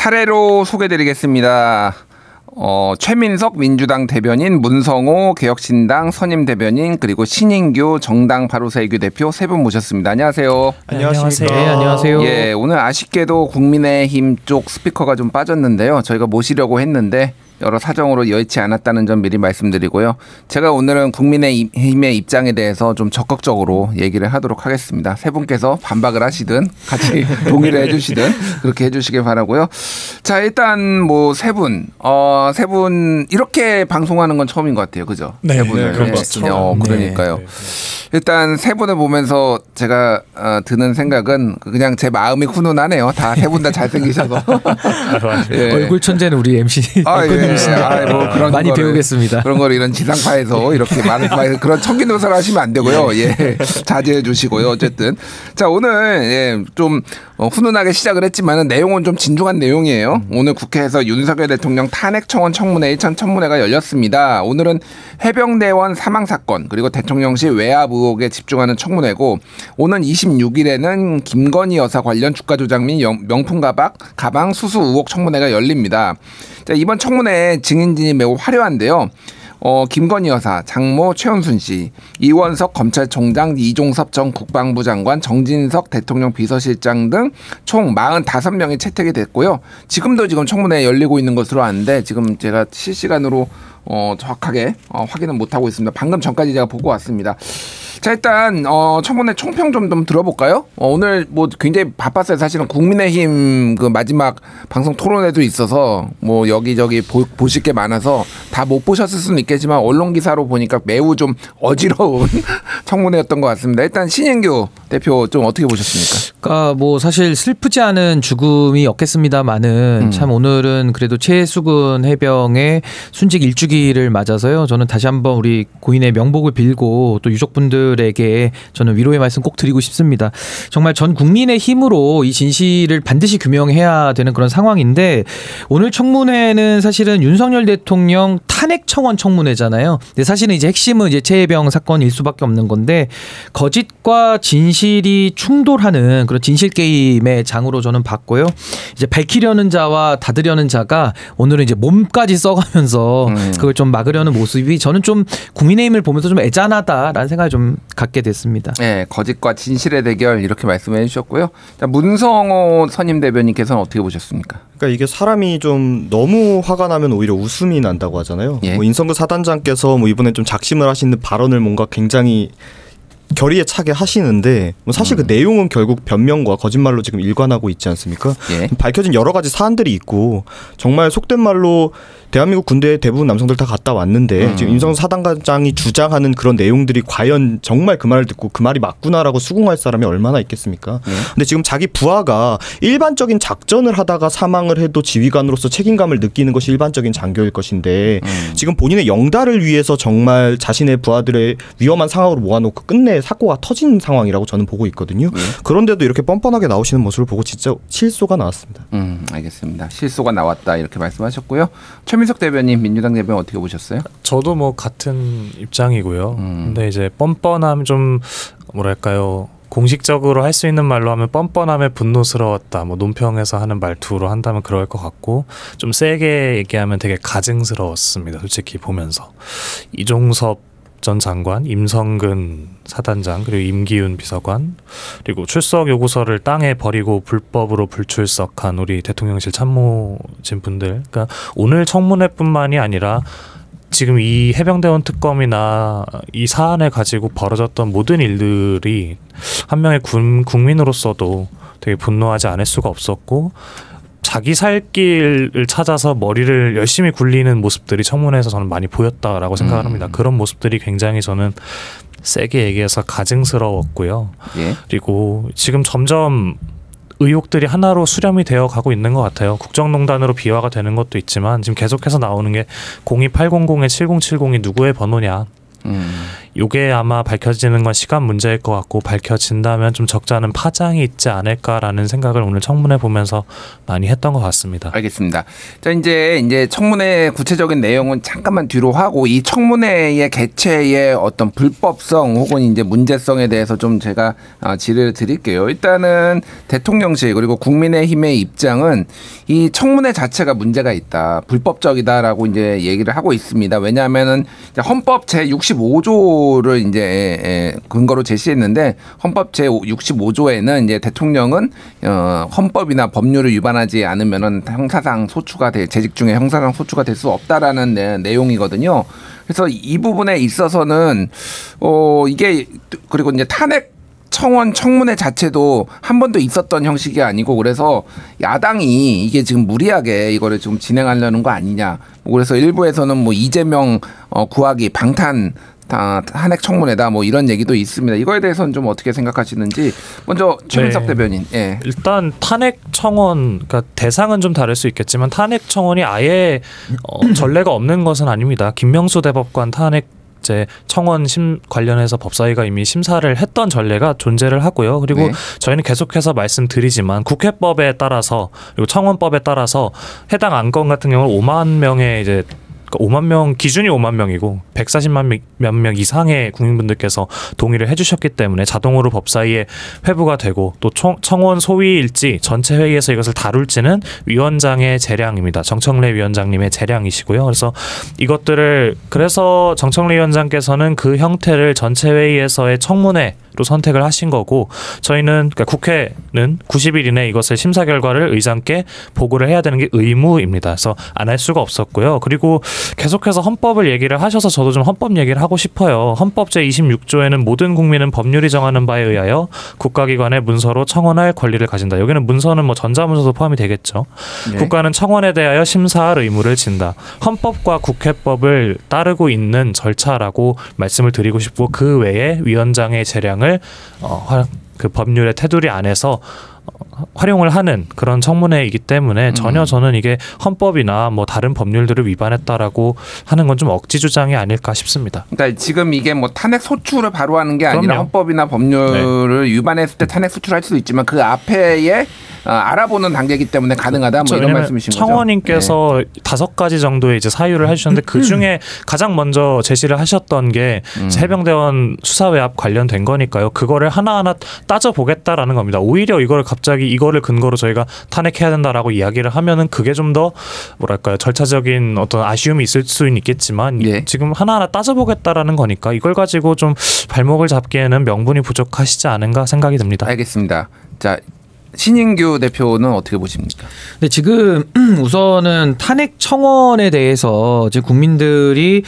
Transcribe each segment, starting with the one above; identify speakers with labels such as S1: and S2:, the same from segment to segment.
S1: 차례로 소개드리겠습니다. 최민석 민주당 대변인, 문성호 개혁신당 선임 대변인, 그리고 신인규 정당 바로세이규 대표 세 분 모셨습니다. 안녕하세요.
S2: 안녕하세요.
S3: 네, 안녕하세요.
S1: 예, 오늘 아쉽게도 국민의힘 쪽 스피커가 좀 빠졌는데요. 저희가 모시려고 했는데 여러 사정으로 여의치 않았다는 점 미리 말씀드리고요. 제가 오늘은 국민의힘의 입장에 대해서 좀 적극적으로 얘기를 하도록 하겠습니다. 세 분께서 반박을 하시든 같이 동의를 해주시든 그렇게 해주시길 바라고요. 자, 일단 뭐 세 분 이렇게 방송하는 건 처음인 것 같아요. 그죠?
S2: 네,
S1: 세 분을.
S2: 그런 것 같습니다.
S1: 그러니까요.
S2: 네.
S1: 일단 세 분을 보면서 제가 드는 생각은 그냥 제 마음이 훈훈하네요. 다 세 분 다 잘생기셔서.
S3: 예. 얼굴 천재는 우리 MC.
S1: 뭐 그런
S3: 많이
S1: 거를,
S3: 배우겠습니다.
S1: 그런 걸 이런 지상파에서 이렇게 많은 그런 청기노사를 하시면 안 되고요. 예, 자제해 주시고요. 어쨌든 자, 오늘 좀 훈훈하게 시작을 했지만은 내용은 좀 진중한 내용이에요. 오늘 국회에서 윤석열 대통령 탄핵 청원 청문회 1차 청문회가 열렸습니다. 오늘은 해병대원 사망 사건 그리고 대통령실 외압 의혹에 집중하는 청문회고, 오는 26일에는 김건희 여사 관련 주가 조작 및 명품 가방 수수 의혹 청문회가 열립니다. 자, 이번 청문회 증인진이 매우 화려한데요. 김건희 여사, 장모 최은순 씨, 이원석 검찰총장, 이종섭 전 국방부 장관, 정진석 대통령 비서실장 등 총 45명이 채택이 됐고요. 지금 청문회 열리고 있는 것으로 아는데 지금 제가 실시간으로 정확하게 확인은 못하고 있습니다. 방금 전까지 제가 보고 왔습니다. 자, 일단 청문회 총평 좀 들어볼까요? 오늘 뭐 굉장히 바빴어요. 사실은 국민의힘 그 마지막 방송 토론회도 있어서 뭐 여기저기 보실 게 많아서 다 못 보셨을 수는 있겠지만 언론 기사로 보니까 매우 좀 어지러운 청문회였던 것 같습니다. 일단 신인규 대표 좀 어떻게 보셨습니까?
S3: 그러니까 뭐 사실 슬프지 않은 죽음이었겠습니다만은 참 오늘은 그래도 최수근 해병의 순직 1주기를 맞아서요. 저는 다시 한번 우리 고인의 명복을 빌고 또 유족분들에게 저는 위로의 말씀 꼭 드리고 싶습니다. 정말 전 국민의 힘으로 이 진실을 반드시 규명해야 되는 그런 상황인데, 오늘 청문회는 사실은 윤석열 대통령 탄핵 청원 청문회잖아요. 근데 사실은 이제 핵심은 이제 최해병 사건일 수밖에 없는 건데, 거짓과 진실이 충돌하는 그런 진실 게임의 장으로 저는 봤고요. 이제 밝히려는 자와 닫으려는 자가 오늘은 이제 몸까지 써가면서 그걸 좀 막으려는 모습이 저는 좀 국민의힘을 보면서 좀 애잔하다라는 생각을 좀 갖게 됐습니다.
S1: 네, 거짓과 진실의 대결 이렇게 말씀해 주셨고요. 자, 문성호 선임 대변인께서는 어떻게 보셨습니까?
S2: 그러니까 이게 사람이 좀 너무 화가 나면 오히려 웃음이 난다고 하잖아요.
S1: 예.
S2: 뭐 인성근 사단장께서 뭐 이번에 좀 작심을 하시는 발언을 뭔가 굉장히 결의에 차게 하시는데, 뭐 사실 그 내용은 결국 변명과 거짓말로 지금 일관하고 있지 않습니까?
S1: 예.
S2: 밝혀진 여러 가지 사안들이 있고, 정말 속된 말로 대한민국 군대에 대부분 남성들 다 갔다 왔는데 지금 임성근 사단장이 주장하는 그런 내용들이 과연 정말 그 말을 듣고 그 말이 맞구나라고 수긍할 사람이 얼마나 있겠습니까? 근데 지금 자기 부하가 일반적인 작전을 하다가 사망을 해도 지휘관으로서 책임감을 느끼는 것이 일반적인 장교일 것인데 지금 본인의 영달을 위해서 정말 자신의 부하들의 위험한 상황으로 모아놓고 끝내 사고가 터진 상황이라고 저는 보고 있거든요. 그런데도 이렇게 뻔뻔하게 나오시는 모습을 보고 진짜 실소가 나왔습니다.
S1: 알겠습니다. 실소가 나왔다 이렇게 말씀하셨고요. 최민석 대변인, 민주당 대변인 어떻게 보셨어요?
S4: 저도 뭐 같은 입장이고요. 근데 이제 뻔뻔함 좀 뭐랄까요, 공식적으로 할 수 있는 말로 하면 뻔뻔함에 분노스러웠다, 뭐 논평에서 하는 말투로 한다면 그럴 것 같고, 좀 세게 얘기하면 되게 가증스러웠습니다. 솔직히 보면서 이종섭 전 장관, 임성근 사단장, 그리고 임기훈 비서관, 그리고 출석 요구서를 땅에 버리고 불법으로 불출석한 우리 대통령실 참모진 분들. 그러니까 오늘 청문회뿐만이 아니라 지금 이 해병대원 특검이나 이 사안을 가지고 벌어졌던 모든 일들이 한 명의 국민으로서도 되게 분노하지 않을 수가 없었고, 자기 살 길을 찾아서 머리를 열심히 굴리는 모습들이 청문회에서 저는 많이 보였다라고 생각을 합니다. 그런 모습들이 굉장히 저는 세게 얘기해서 가증스러웠고요.
S1: 예.
S4: 그리고 지금 점점 의혹들이 하나로 수렴이 되어 가고 있는 것 같아요. 국정농단으로 비화가 되는 것도 있지만 지금 계속해서 나오는 게 02800에 7070이 누구의 번호냐. 요게 아마 밝혀지는 건 시간 문제일 것 같고 밝혀진다면 좀 적지 않은 파장이 있지 않을까라는 생각을 오늘 청문회 보면서 많이 했던 것 같습니다.
S1: 알겠습니다. 자, 이제 청문회 구체적인 내용은 잠깐만 뒤로 하고 이 청문회의 개최의 어떤 불법성 혹은 이제 문제성에 대해서 좀 제가 질의를 드릴게요. 일단은 대통령실 그리고 국민의힘의 입장은 이 청문회 자체가 문제가 있다, 불법적이다라고 이제 얘기를 하고 있습니다. 왜냐하면은 헌법 제 65조를 이제 근거로 제시했는데 헌법 제 65조에는 이제 대통령은 헌법이나 법률을 위반하지 않으면은 형사상 소추가 재직 중에 형사상 소추가 될 수 없다라는 내용이거든요. 그래서 이 부분에 있어서는 이게 그리고 이제 탄핵 청원 청문회 자체도 한 번도 있었던 형식이 아니고 그래서 야당이 이게 지금 무리하게 이거를 좀 진행하려는 거 아니냐. 그래서 일부에서는 뭐 이재명 구하기 방탄 탄핵 청문회다 뭐 이런 얘기도 있습니다. 이거에 대해서는 좀 어떻게 생각하시는지 먼저 최민석 대변인. 예.
S4: 일단 탄핵 청원 그러니까 대상은 좀 다를 수 있겠지만 탄핵 청원이 아예 전례가 없는 것은 아닙니다. 김명수 대법관 탄핵 청원 관련해서 법사위가 이미 심사를 했던 전례가 존재를 하고요. 그리고 네. 저희는 계속해서 말씀드리지만 국회법에 따라서 그리고 청원법에 따라서 해당 안건 같은 경우는 5만 명의 이제 5만 명 기준이 5만 명이고 140만 명 이상의 국민분들께서 동의를 해주셨기 때문에 자동으로 법사위에 회부가 되고 또 청원 소위일지 전체 회의에서 이것을 다룰지는 위원장의 재량입니다. 정청래 위원장님의 재량이시고요. 그래서 이것들을 그래서 정청래 위원장께서는 그 형태를 전체 회의에서의 청문회 로 선택을 하신 거고 저희는 그러니까 국회는 90일 이내 이것의 심사 결과를 의장께 보고를 해야 되는 게 의무입니다. 그래서 안 할 수가 없었고요. 그리고 계속해서 헌법을 얘기를 하셔서 저도 좀 헌법 얘기를 하고 싶어요. 헌법 제26조에는 모든 국민은 법률이 정하는 바에 의하여 국가기관의 문서로 청원할 권리를 가진다. 여기는 문서는 뭐 전자문서도 포함이 되겠죠. 네. 국가는 청원에 대하여 심사할 의무를 진다. 헌법과 국회법을 따르고 있는 절차라고 말씀을 드리고 싶고 그 외에 위원장의 재량을 그 법률의 테두리 안에서 활용을 하는 그런 청문회이기 때문에 전혀 저는 이게 헌법이나 뭐 다른 법률들을 위반했다라고 하는 건 좀 억지 주장이 아닐까 싶습니다.
S1: 그러니까 지금 이게 뭐 탄핵 소추를 바로 하는 게 아니라 헌법이나 법률을 위반했을 때 탄핵 소추를 할 수도 있지만 그 앞에 알아보는 단계이기 때문에 가능하다 뭐 이런 말씀이신 거죠.
S4: 청원님께서 5가지 정도의 이제 사유를 해주셨는데 그 중에 가장 먼저 제시를 하셨던 게 해병대원 수사외압 관련된 거니까요. 그거를 하나하나 따져보겠다라는 겁니다. 오히려 갑자기 이거를 근거로 저희가 탄핵해야 된다라고 이야기를 하면은 그게 좀 더 뭐랄까요 절차적인 어떤 아쉬움이 있을 수는 있겠지만 지금 하나하나 따져보겠다라는 거니까 이걸 가지고 좀 발목을 잡기에는 명분이 부족하시지 않은가 생각이 듭니다.
S1: 알겠습니다. 자. 신인규 대표는 어떻게 보십니까?
S3: 네, 지금 우선은 탄핵 청원에 대해서 이제 국민들이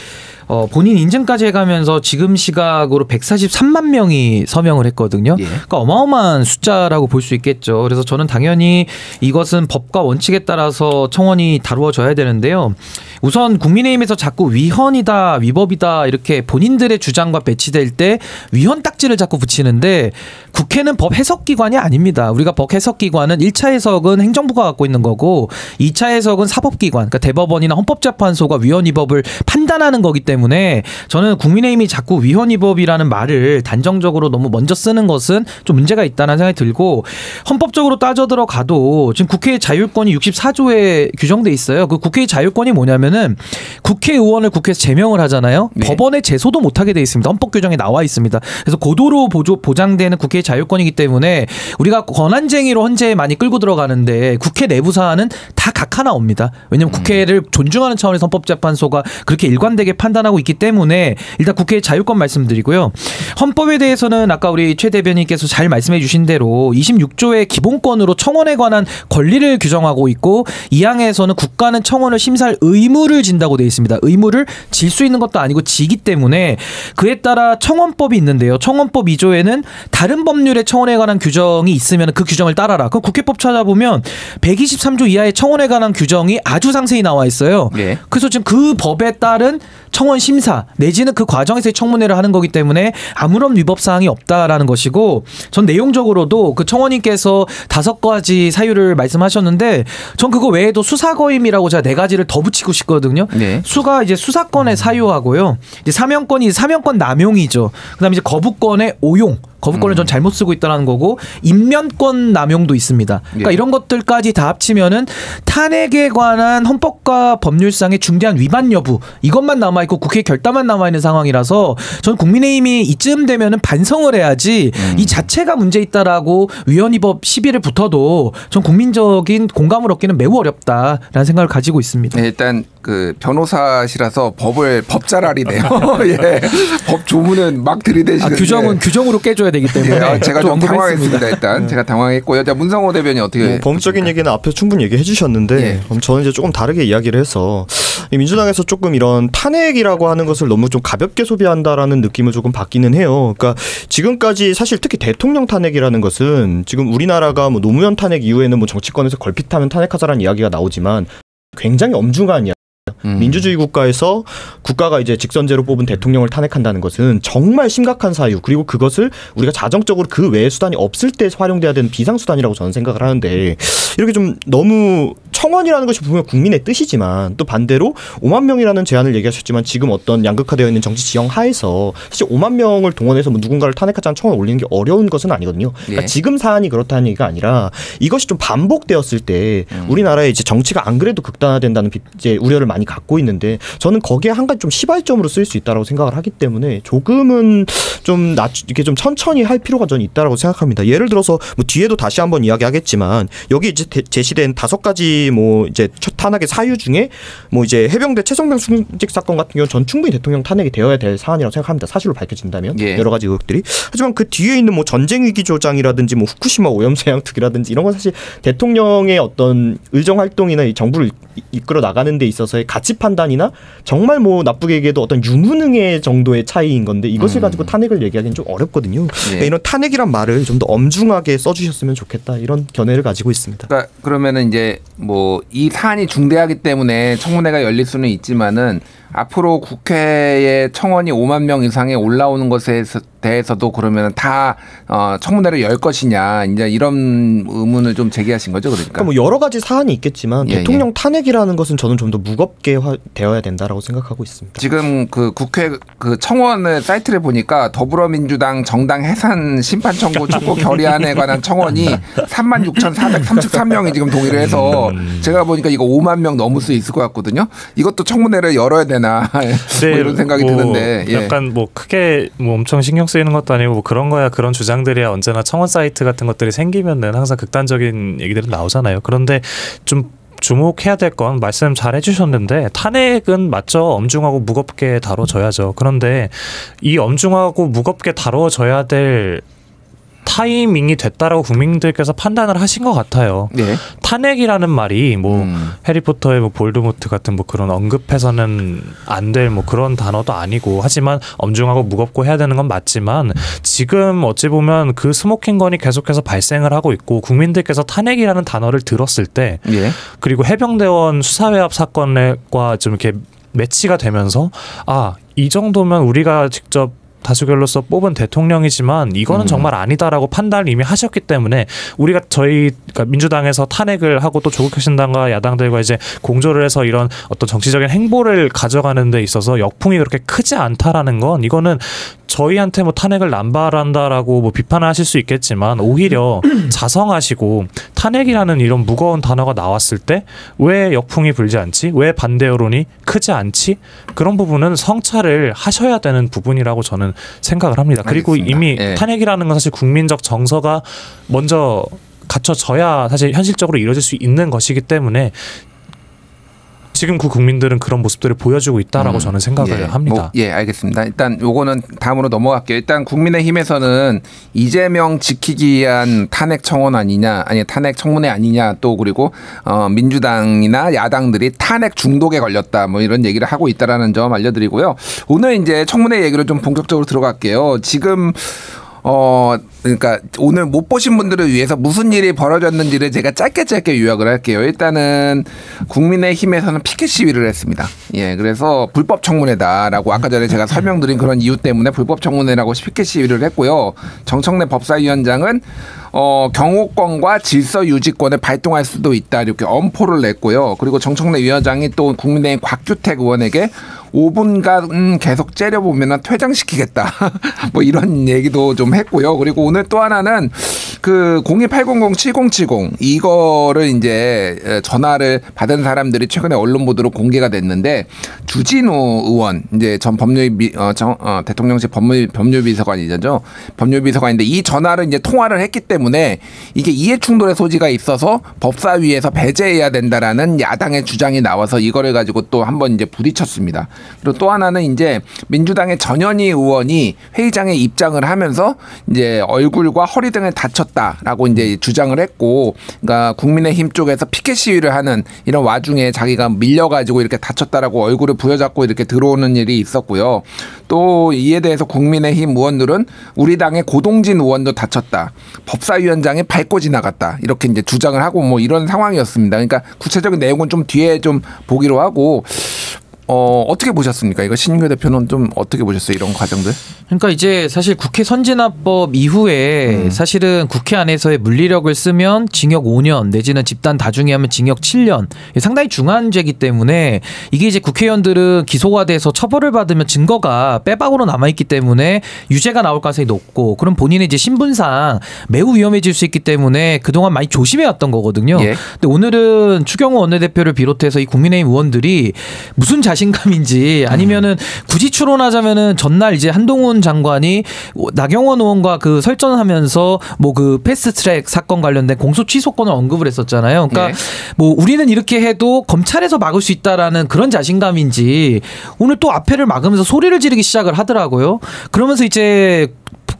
S3: 본인 인증까지 해가면서 지금 시각으로 143만 명이 서명을 했거든요. 그러니까 어마어마한 숫자라고 볼 수 있겠죠. 그래서 저는 당연히 이것은 법과 원칙에 따라서 청원이 다루어져야 되는데요. 우선 국민의힘에서 자꾸 위헌이다, 위법이다 이렇게 본인들의 주장과 배치될 때 위헌 딱지를 자꾸 붙이는데 국회는 법 해석기관이 아닙니다. 우리가 법 해석기관은 1차 해석은 행정부가 갖고 있는 거고 2차 해석은 사법기관, 그러니까 대법원이나 헌법재판소가 위헌 위법을 판단하는 거기 때문에 저는 국민의힘이 자꾸 위헌 위법이라는 말을 단정적으로 너무 먼저 쓰는 것은 좀 문제가 있다는 생각이 들고 헌법적으로 따져 들어가도 지금 국회의 자율권이 64조에 규정돼 있어요. 그 국회의 자율권이 뭐냐면은 국회의원을 국회에서 제명을 하잖아요. 법원에 제소도 못하게 돼 있습니다. 헌법 규정에 나와 있습니다. 그래서 고도로 보장되는 국회의 자율권이기 때문에 우리가 권한쟁의로 헌재에 많이 끌고 들어가는데 국회 내부 사안은 다 각 하나 옵니다. 왜냐하면 국회를 존중하는 차원에서 헌법재판소가 그렇게 일관되게 판단하고 있기 때문에 일단 국회의 자율권 말씀드리고요. 헌법에 대해서는 아까 우리 최 대변인께서 잘 말씀해 주신 대로 26조의 기본권으로 청원에 관한 권리를 규정하고 있고 이 항에서는 국가는 청원을 심사할 의무를 진다고 되어 있습니다. 의무를 질 수 있는 것도 아니고 지기 때문에 그에 따라 청원법이 있는데요. 청원법 2조에는 다른 법률의 청원에 관한 규정이 있으면 그 규정을 따라라. 그 국회법 찾아보면 123조 이하의 청원 청원에 관한 규정이 아주 상세히 나와 있어요.
S1: 네.
S3: 그래서 지금 그 법에 따른 청원 심사 내지는 그 과정에서의 청문회를 하는 거기 때문에 아무런 위법 사항이 없다라는 것이고, 전 내용적으로도 그 청원인께서 5가지 사유를 말씀하셨는데 전 그거 외에도 수사거임이라고 제가 4가지를 더 붙이고 싶거든요.
S1: 네.
S3: 수가 이제 수사권의 사유하고요. 이제 사면권이 사면권 남용이죠. 그다음에 이제 거부권의 오용. 거부권을 전 잘못 쓰고 있다는 거고, 임면권 남용도 있습니다. 그러니까
S1: 예.
S3: 이런 것들까지 다 합치면은 탄핵에 관한 헌법과 법률상의 중대한 위반 여부 이것만 남아 있고 국회 결단만 남아 있는 상황이라서 전 국민의힘이 이쯤 되면은 반성을 해야지 이 자체가 문제 있다라고 위헌위법 시비를 붙어도 전 국민적인 공감을 얻기는 매우 어렵다라는 생각을 가지고 있습니다.
S1: 네, 일단 그 변호사시라서 법 잘 아리네요. 예. 법 조문은 막 들이대시는데
S3: 규정은 규정으로 깨줘야 되기 때문에
S1: 예, 제가 좀
S3: 언급했습니다.
S1: 당황했습니다. 일단 제가 당황했고요. 자, 문성호 대변인 어떻게?
S2: 법적인 얘기는 앞에 충분히 얘기해 주셨는데
S1: 예.
S2: 그럼 저는 이제 조금 다르게 이야기를 해서 이 민주당에서 조금 이런 탄핵이라고 하는 것을 너무 좀 가볍게 소비한다라는 느낌을 조금 받기는 해요. 그러니까 지금까지 사실 특히 대통령 탄핵이라는 것은 지금 우리나라가 뭐 노무현 탄핵 이후에는 뭐 정치권에서 걸핏하면 탄핵하자라는 이야기가 나오지만 굉장히 엄중한 이야기. 민주주의 국가에서 국가가 이제 직선제로 뽑은 대통령을 탄핵한다는 것은 정말 심각한 사유, 그리고 그것을 우리가 자정적으로 그 외의 수단이 없을 때 활용돼야 되는 비상수단이라고 저는 생각을 하는데, 이렇게 좀 너무 청원이라는 것이 분명 국민의 뜻이지만 또 반대로 5만 명이라는 제안을 얘기하셨지만 지금 어떤 양극화되어 있는 정치 지형 하에서 사실 5만 명을 동원해서 뭐 누군가를 탄핵하자는 청원을 올리는 게 어려운 것은 아니거든요. 그러니까
S1: 예.
S2: 지금 사안이 그렇다는 얘기가 아니라 이것이 좀 반복되었을 때 우리나라의 이제 정치가 안 그래도 극단화된다는 이제 우려를 많이 갖고 있는데, 저는 거기에 한 가지 좀 시발점으로 쓰일 수 있다고 생각을 하기 때문에 조금은 좀 이렇게 좀 천천히 할 필요가 저는 있다라고 생각합니다. 예를 들어서 뭐 뒤에도 다시 한번 이야기하겠지만 여기 이제 제시된 5가지 뭐 이제 첫 탄핵의 사유 중에 뭐 이제 해병대 최성병 순직 사건 같은 경우는 전 충분히 대통령 탄핵이 되어야 될 사안이라고 생각합니다. 사실로 밝혀진다면
S1: 예.
S2: 여러 가지 의혹들이. 하지만 그 뒤에 있는 뭐 전쟁 위기 조장이라든지 뭐 후쿠시마 오염수 해양 특위라든지 이런 건 사실 대통령의 어떤 의정 활동이나 이 정부를 이끌어 나가는 데 있어서의 가치 판단이나 정말 뭐 나쁘게 얘기해도 어떤 유무능의 정도의 차이인 건데 이것을 가지고 탄핵을 얘기하기는 좀 어렵거든요. 그러니까 이런 탄핵이란 말을 좀 더 엄중하게 써주셨으면 좋겠다, 이런 견해를 가지고 있습니다.
S1: 그러니까 그러면은 이제 뭐 이 사안이 중대하기 때문에 청문회가 열릴 수는 있지만은 앞으로 국회에 청원이 5만 명 이상에 올라오는 것에 대해서도 그러면 다 청문회를 열 것이냐, 이제 이런 의문을 좀 제기하신 거죠, 그러니까.
S2: 뭐 여러 가지 사안이 있겠지만
S1: 예,
S2: 대통령 탄핵이라는 것은 저는 좀 더 무겁게 되어야 된다라고 생각하고 있습니다.
S1: 지금 그 국회 그 청원을 사이트를 보니까 더불어민주당 정당 해산 심판 청구 촉구 결의안에 관한 청원이 36,433명이 지금 동의를 해서 제가 보니까 이거 5만 명 넘을 수 있을 것 같거든요. 이것도 청문회를 열어야 되나 뭐 이런 생각이 드는데. 예.
S4: 약간 뭐 크게 뭐 엄청 신경 쓰이는 것도 아니고 뭐 그런 거야, 그런 주장들이야 언제나 청원 사이트 같은 것들이 생기면은 항상 극단적인 얘기들은 나오잖아요. 그런데 좀 주목해야 될 건 말씀 잘 해주셨는데, 탄핵은 맞죠, 엄중하고 무겁게 다뤄져야죠. 그런데 이 엄중하고 무겁게 다뤄져야 될 타이밍이 됐다라고 국민들께서 판단을 하신 것 같아요.
S1: 네.
S4: 탄핵이라는 말이 뭐 해리포터의 뭐 볼드모트 같은 뭐 그런 언급해서는 안 될 뭐 그런 단어도 아니고, 하지만 엄중하고 무겁고 해야 되는 건 맞지만 지금 어찌 보면 그 스모킹건이 계속해서 발생을 하고 있고, 국민들께서 탄핵이라는 단어를 들었을 때
S1: 예.
S4: 그리고 해병대원 수사외압 사건과 좀 이렇게 매치가 되면서 이 정도면 우리가 직접 다수결로서 뽑은 대통령이지만 이거는 정말 아니다라고 판단을 이미 하셨기 때문에 우리가 그러니까 민주당에서 탄핵을 하고 또 조국혁신당과 야당들과 이제 공조를 해서 이런 어떤 정치적인 행보를 가져가는 데 있어서 역풍이 그렇게 크지 않다라는 건, 이거는 저희한테 뭐 탄핵을 남발한다라고 뭐 비판을 하실 수 있겠지만 오히려 자성하시고 탄핵이라는 이런 무거운 단어가 나왔을 때 왜 역풍이 불지 않지? 왜 반대 여론이 크지 않지? 그런 부분은 성찰을 하셔야 되는 부분이라고 저는 생각을 합니다. 그리고
S1: 알겠습니다.
S4: 이미
S1: 예.
S4: 탄핵이라는 건 사실 국민적 정서가 먼저 갖춰져야 사실 현실적으로 이루어질 수 있는 것이기 때문에 지금 그 국민들은 그런 모습들을 보여주고 있다라고 저는 생각을 합니다.
S1: 알겠습니다. 일단 요거는 다음으로 넘어갈게요. 일단 국민의힘에서는 이재명 지키기 위한 탄핵 청원 아니냐, 아니 탄핵 청문회 아니냐, 또 그리고 민주당이나 야당들이 탄핵 중독에 걸렸다, 뭐 이런 얘기를 하고 있다라는 점 알려드리고요. 오늘 이제 청문회 얘기를 좀 본격적으로 들어갈게요. 지금 그러니까 오늘 못 보신 분들을 위해서 무슨 일이 벌어졌는지를 제가 짧게 요약을 할게요. 일단은 국민의힘에서는 피켓 시위를 했습니다. 예, 그래서 불법 청문회다라고 아까 전에 제가 설명드린 그런 이유 때문에 불법 청문회라고 피켓 시위를 했고요. 정청래 법사위원장은 경호권과 질서 유지권을 발동할 수도 있다 이렇게 엄포를 냈고요. 그리고 정청래 위원장이 또 국민의힘 곽규택 의원에게 5분간 계속 째려보면 퇴장시키겠다. 뭐 이런 얘기도 좀 했고요. 그리고 오늘 또 하나는 그 028007070 이거를 이제 전화를 받은 사람들이 최근에 언론 보도로 공개가 됐는데 주진우 의원 이제 전 대통령실 법률비서관이죠. 법률비서관인데 이 전화를 이제 통화를 했기 때문에 이게 이해충돌의 소지가 있어서 법사위에서 배제해야 된다라는 야당의 주장이 나와서 이거를 가지고 또 한번 이제 부딪혔습니다. 그리고 또 하나는 이제 민주당의 전현희 의원이 회의장에 입장을 하면서 이제 얼굴과 허리 등을 다쳤다라고 이제 주장을 했고, 그러니까 국민의힘 쪽에서 피켓 시위를 하는 이런 와중에 자기가 밀려가지고 이렇게 다쳤다라고 얼굴을 부여잡고 이렇게 들어오는 일이 있었고요. 또 이에 대해서 국민의힘 의원들은 우리 당의 고동진 의원도 다쳤다, 법사위원장이 밟고 지나갔다 이렇게 이제 주장을 하고 뭐 이런 상황이었습니다. 그러니까 구체적인 내용은 좀 뒤에 좀 보기로 하고. 어떻게 보셨습니까? 이거 신인규 대표는 좀 어떻게 보셨어요? 이런 과정들?
S3: 그러니까 이제 사실 국회 선진화법 이후에 사실은 국회 안에서의 물리력을 쓰면 징역 5년 내지는 집단 다중에 하면 징역 7년 상당히 중한 죄이기 때문에 이게 이제 국회의원들은 기소가 돼서 처벌을 받으면 증거가 빼박으로 남아있기 때문에 유죄가 나올 가능성이 높고 그럼 본인의 이제 신분상 매우 위험해질 수 있기 때문에 그동안 많이 조심해왔던 거거든요. 예. 근데 오늘은 추경호 원내대표를 비롯해서 이 국민의힘 의원들이 무슨 자신감인지 아니면은 굳이 추론하자면은 전날 이제 한동훈 장관이 나경원 의원과 그 설전하면서 뭐 그 패스트트랙 사건 관련된 공소 취소권을 언급을 했었잖아요. 그러니까 네. 뭐 우리는 이렇게 해도 검찰에서 막을 수 있다라는 그런 자신감인지 오늘 또 앞에를 막으면서 소리를 지르기 시작을 하더라고요. 그러면서 이제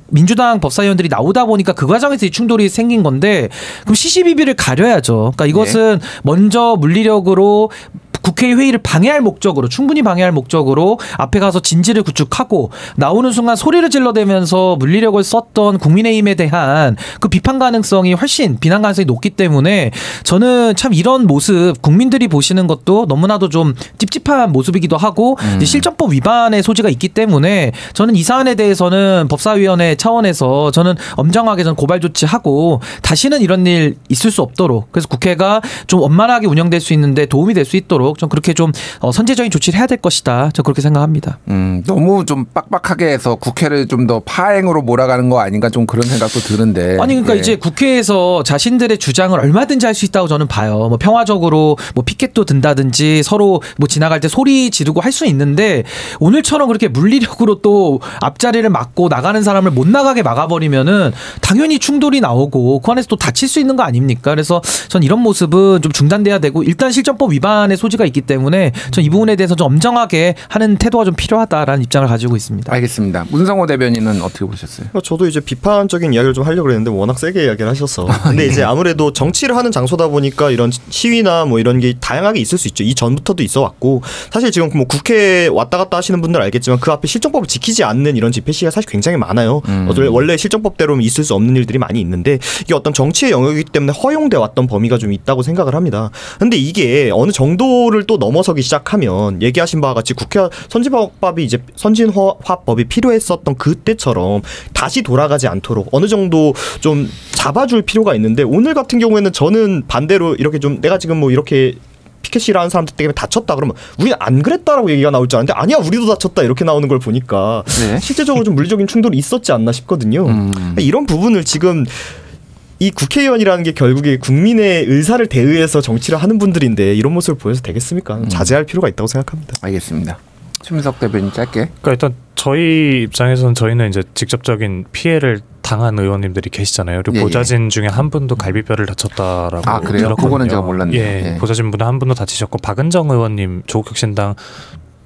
S3: 민주당 법사위원들이 나오다 보니까 그 과정에서 이 충돌이 생긴 건데 그럼 시시비비를 가려야죠. 그러니까 이것은 네. 먼저 물리력으로 국회의 회의를 방해할 목적으로 충분히 방해할 목적으로 앞에 가서 진지를 구축하고 나오는 순간 소리를 질러대면서 물리력을 썼던 국민의힘에 대한 그 비판 가능성이 훨씬 비난 가능성이 높기 때문에 저는 참 이런 모습 국민들이 보시는 것도 너무나도 좀 찝찝한 모습이기도 하고 실정법 위반의 소지가 있기 때문에 저는 이 사안에 대해서는 법사위원회 차원에서 저는 엄정하게 저는 고발 조치하고 다시는 이런 일 있을 수 없도록 그래서 국회가 좀 원만하게 운영될 수 있는데 도움이 될 수 있도록 좀 그렇게 좀 선제적인 조치를 해야 될 것이다. 저 그렇게 생각합니다.
S1: 너무 좀 빡빡하게 해서 국회를 좀 더 파행으로 몰아가는 거 아닌가 좀 그런 생각도 드는데.
S3: 아니 그러니까 예. 이제 국회에서 자신들의 주장을 얼마든지 할 수 있다고 저는 봐요. 뭐 평화적으로 뭐 피켓도 든다든지 서로 뭐 지나갈 때 소리 지르고 할 수 있는데 오늘처럼 그렇게 물리력으로 또 앞자리를 막고 나가는 사람을 못 나가게 막아버리면은 당연히 충돌이 나오고 그 안에서 또 다칠 수 있는 거 아닙니까? 그래서 전 이런 모습은 좀 중단돼야 되고 일단 실정법 위반의 소지가 있기 때문에 전 이 부분에 대해서 좀 엄정하게 하는 태도가 좀 필요하다라는 입장을 가지고 있습니다.
S1: 알겠습니다. 문성호 대변인은 어떻게 보셨어요?
S2: 저도 이제 비판적인 이야기를 좀 하려고 했는데 워낙 세게 이야기를 하셔서 근데 이제 아무래도 정치를 하는 장소다 보니까 이런 시위나 뭐 이런 게 다양하게 있을 수 있죠. 이 전부터도 있어 왔고 사실 지금 뭐 국회 왔다 갔다 하시는 분들 알겠지만 그 앞에 실정법을 지키지 않는 이런 집회 시위가 사실 굉장히 많아요. 원래 실정법대로는 있을 수 없는 일들이 많이 있는데 이게 어떤 정치의 영역이기 때문에 허용돼 왔던 범위가 좀 있다고 생각을 합니다. 근데 이게 어느 정도를 또 넘어서기 시작하면 얘기하신 바와 같이 국회 선진화법이 이제 선진화법이 필요했었던 그때처럼 다시 돌아가지 않도록 어느 정도 좀 잡아줄 필요가 있는데 오늘 같은 경우에는 저는 반대로 이렇게 좀 내가 지금 뭐 이렇게 피켓시를 하는 사람들 때문에 다쳤다 그러면 우리는 안 그랬다라고 얘기가 나올 줄 알았는데 아니야 우리도 다쳤다 이렇게 나오는 걸 보니까 네. 실제적으로 좀 물리적인 충돌이 있었지 않나 싶거든요. 이런 부분을 지금 이 국회의원이라는 게 결국에 국민의 의사를 대의해서 정치를 하는 분들인데 이런 모습을 보여서 되겠습니까? 자제할 필요가 있다고 생각합니다.
S1: 알겠습니다. 최민석 대변인 짧게.
S4: 그러니까 일단 저희 입장에서는 저희는 이제 직접적인 피해를 당한 의원님들이 계시잖아요. 그리고 보좌진 중에 한 분도 갈비뼈를 다쳤다라고.
S1: 아 그래요?
S4: 들었거든요.
S1: 그거는 제가 몰랐네요.
S4: 예, 보좌진 분 한 분도 다치셨고 박은정 의원님, 조국혁신당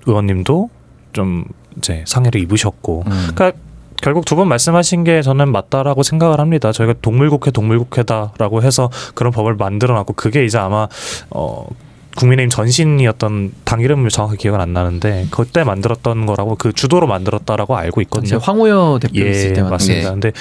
S4: 의원님도 좀 이제 상해를 입으셨고. 그러니까 결국 두 분 말씀하신 게 저는 맞다라고 생각을 합니다. 저희가 동물국회다라고 해서 그런 법을 만들어놨고 그게 이제 아마 국민의힘 전신이었던 당 이름을 정확히 기억은 안 나는데 그때 만들었던 거라고 그 주도로 만들었다라고 알고 있거든요.
S3: 황우여 대표 있을 때
S4: 맞습니다. 근데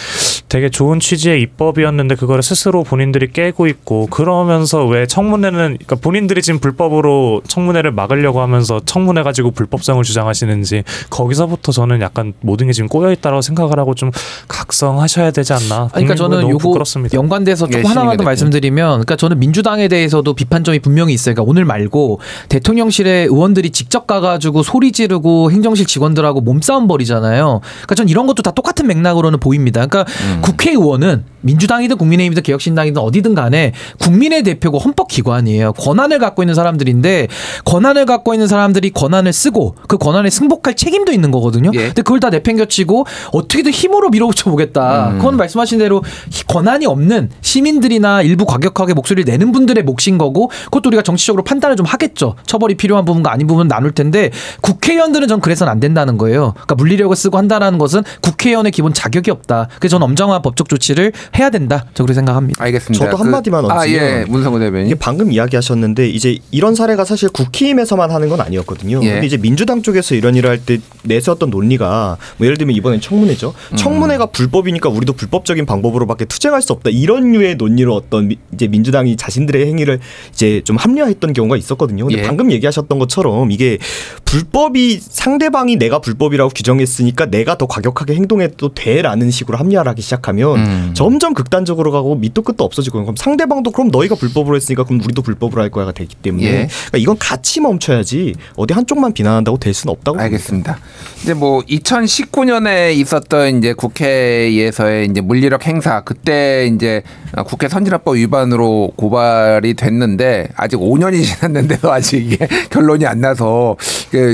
S4: 되게 좋은 취지의 입법이었는데 그거를 스스로 본인들이 깨고 있고 그러면서 왜 청문회는 그러니까 본인들이 지금 불법으로 청문회를 막으려고 하면서 청문회 가지고 불법성을 주장하시는지 거기서부터 저는 약간 모든 게 지금 꼬여 있다라고 생각을 하고 좀 각성하셔야 되지 않나.
S3: 그러니까 저는 요거 연관돼서 조금 하나만 더 말씀드리면, 그러니까 저는 민주당에 대해서도 비판점이 분명히 있어요. 그러니까 오늘 말고 대통령실에 의원들이 직접 가가지고 소리 지르고 행정실 직원들하고 몸싸움 벌이잖아요. 그러니까 전 이런 것도 다 똑같은 맥락으로는 보입니다. 그러니까 국회의원은 민주당이든 국민의힘이든 개혁신당이든 어디든 간에 국민의 대표고 헌법기관이에요. 권한을 갖고 있는 사람들인데 권한을 갖고 있는 사람들이 권한을 쓰고 그 권한에 승복할 책임도 있는 거거든요.
S1: 예.
S3: 근데 그걸 다 내팽겨치고 어떻게든 힘으로 밀어붙여 보겠다. 그건 말씀하신 대로 권한이 없는 시민들이나 일부 과격하게 목소리를 내는 분들의 몫인 거고 그것도 우리가 정치적으로 판단을 좀 하겠죠. 처벌이 필요한 부분과 아닌 부분은 나눌 텐데 국회의원들은 전 그래서는 안 된다는 거예요. 그러니까 물리력을 쓰고 한다는 것은 국회의원의 기본 자격이 없다. 그래서 전 엄정한 법적 조치를 해야 된다. 저 그렇게 생각합니다.
S1: 알겠습니다.
S2: 저도 한마디만 얹으면
S1: 문성호 대변인.
S2: 이게 방금 이야기하셨는데 이제 이런 사례가 사실 국힘에서만 하는 건 아니었거든요. 근데 이제 민주당 쪽에서 이런 일을 할 때 내세웠던 논리가 뭐 예를 들면 이번엔 청문회죠. 청문회가 불법이니까 우리도 불법적인 방법으로밖에 투쟁할 수 없다. 이런 류의 논리로 어떤 이제 민주당이 자신들의 행위를 이제 좀 합리화했던 경우가 있었거든요. 근데 방금 얘기하셨던 것처럼 이게 불법이 상대방이 내가 불법이라고 규정했으니까 내가 더 과격하게 행동해도 돼라는 식으로 합리화를 하기 시작하면 점점 극단적으로 가고 밑도 끝도 없어지고 그럼 상대방도 그럼 너희가 불법으로 했으니까 그럼 우리도 불법으로 할 거야가 되기 때문에 그러니까 이건 같이 멈춰야지 어디 한쪽만 비난한다고 될 수는 없다고
S1: 알겠습니다. 이제 뭐 2019년에 있었던 이제 국회에서의 이제 물리력 행사 그때 이제 국회 선진화법 위반으로 고발이 됐는데 아직 5년이 지났는데도 아직 이게 결론이 안 나서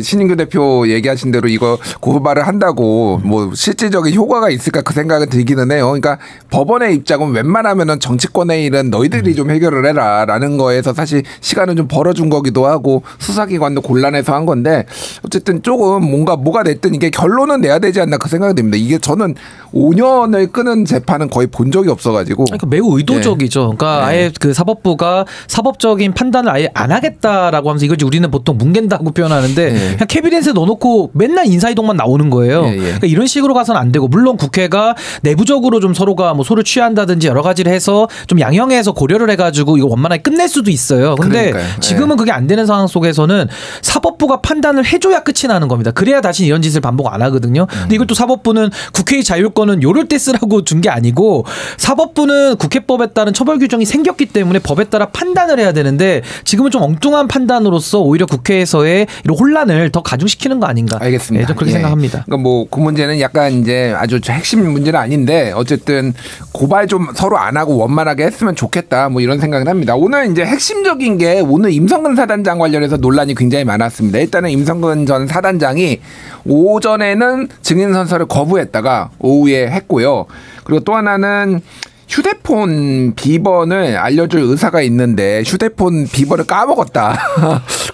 S1: 신인규 대표 얘기하신 대로 이거 고발을 한다고 뭐 실질적인 효과가 있을까 그 생각은 들기는 해요. 그러니까 법원의 입장은 웬만하면은 정치권의 일은 너희들이 좀 해결을 해라라는 거에서 사실 시간을 좀 벌어준 거기도 하고 수사기관도 곤란해서 한 건데 어쨌든 조금 뭐가 됐든 이게 결론은 내야 되지 않나 그 생각이 듭니다. 이게 저는 5년을 끄는 재판은 거의 본 적이 없어가지고.
S3: 그러니까 매우 의도적이죠. 그러니까 아예 그 사법부가 사법적인 판단을 아예 안 하겠다라고 하면서 이걸 우리는 보통 뭉갠다고 표현하는데 그냥 캐비넷에 넣어놓고 맨날 인사이동만 나오는 거예요. 그러니까 이런 식으로 가서는 안 되고 물론 국회가 내부적으로 좀 서로가 뭐 소를 취한다든지 여러 가지를 해서 좀 양형해서 고려를 해가지고 이거 원만하게 끝낼 수도 있어요. 근데 지금은 그게 안 되는 상황 속에서는 사법부가 판단을 해줘야 끝이 나는 겁니다. 그래야 다시 이런 짓을 반복 안 하거든요. 근데 이것도 사법부는 국회의 자율권은 요럴 때 쓰라고 준 게 아니고 사법부는 국회법에 따른 처벌 규정이 생겼기 때문에 법에 따라 판단을 해야 되는데 지금은 좀 엉뚱한 판단으로서 오히려 국회에서의 이런 혼란을 더 가중시키는 거 아닌가.
S1: 알겠습니다.
S3: 좀 그렇게 생각합니다.
S1: 그러니까 뭐 그 문제는 약간 이제 아주 핵심 문제는 아닌데 어쨌든 고발 좀 서로 안 하고 원만하게 했으면 좋겠다 뭐 이런 생각을 합니다. 오늘 이제 핵심적인 게 오늘 임성근 사단장 관련해서 논란이 굉장히 많았습니다. 일단은 임성근 전 사단장이 오전에는 증인 선서를 거부했다가 오후에 했고요. 그리고 또 하나는 휴대폰 비번을 알려줄 의사가 있는데 휴대폰 비번을 까먹었다.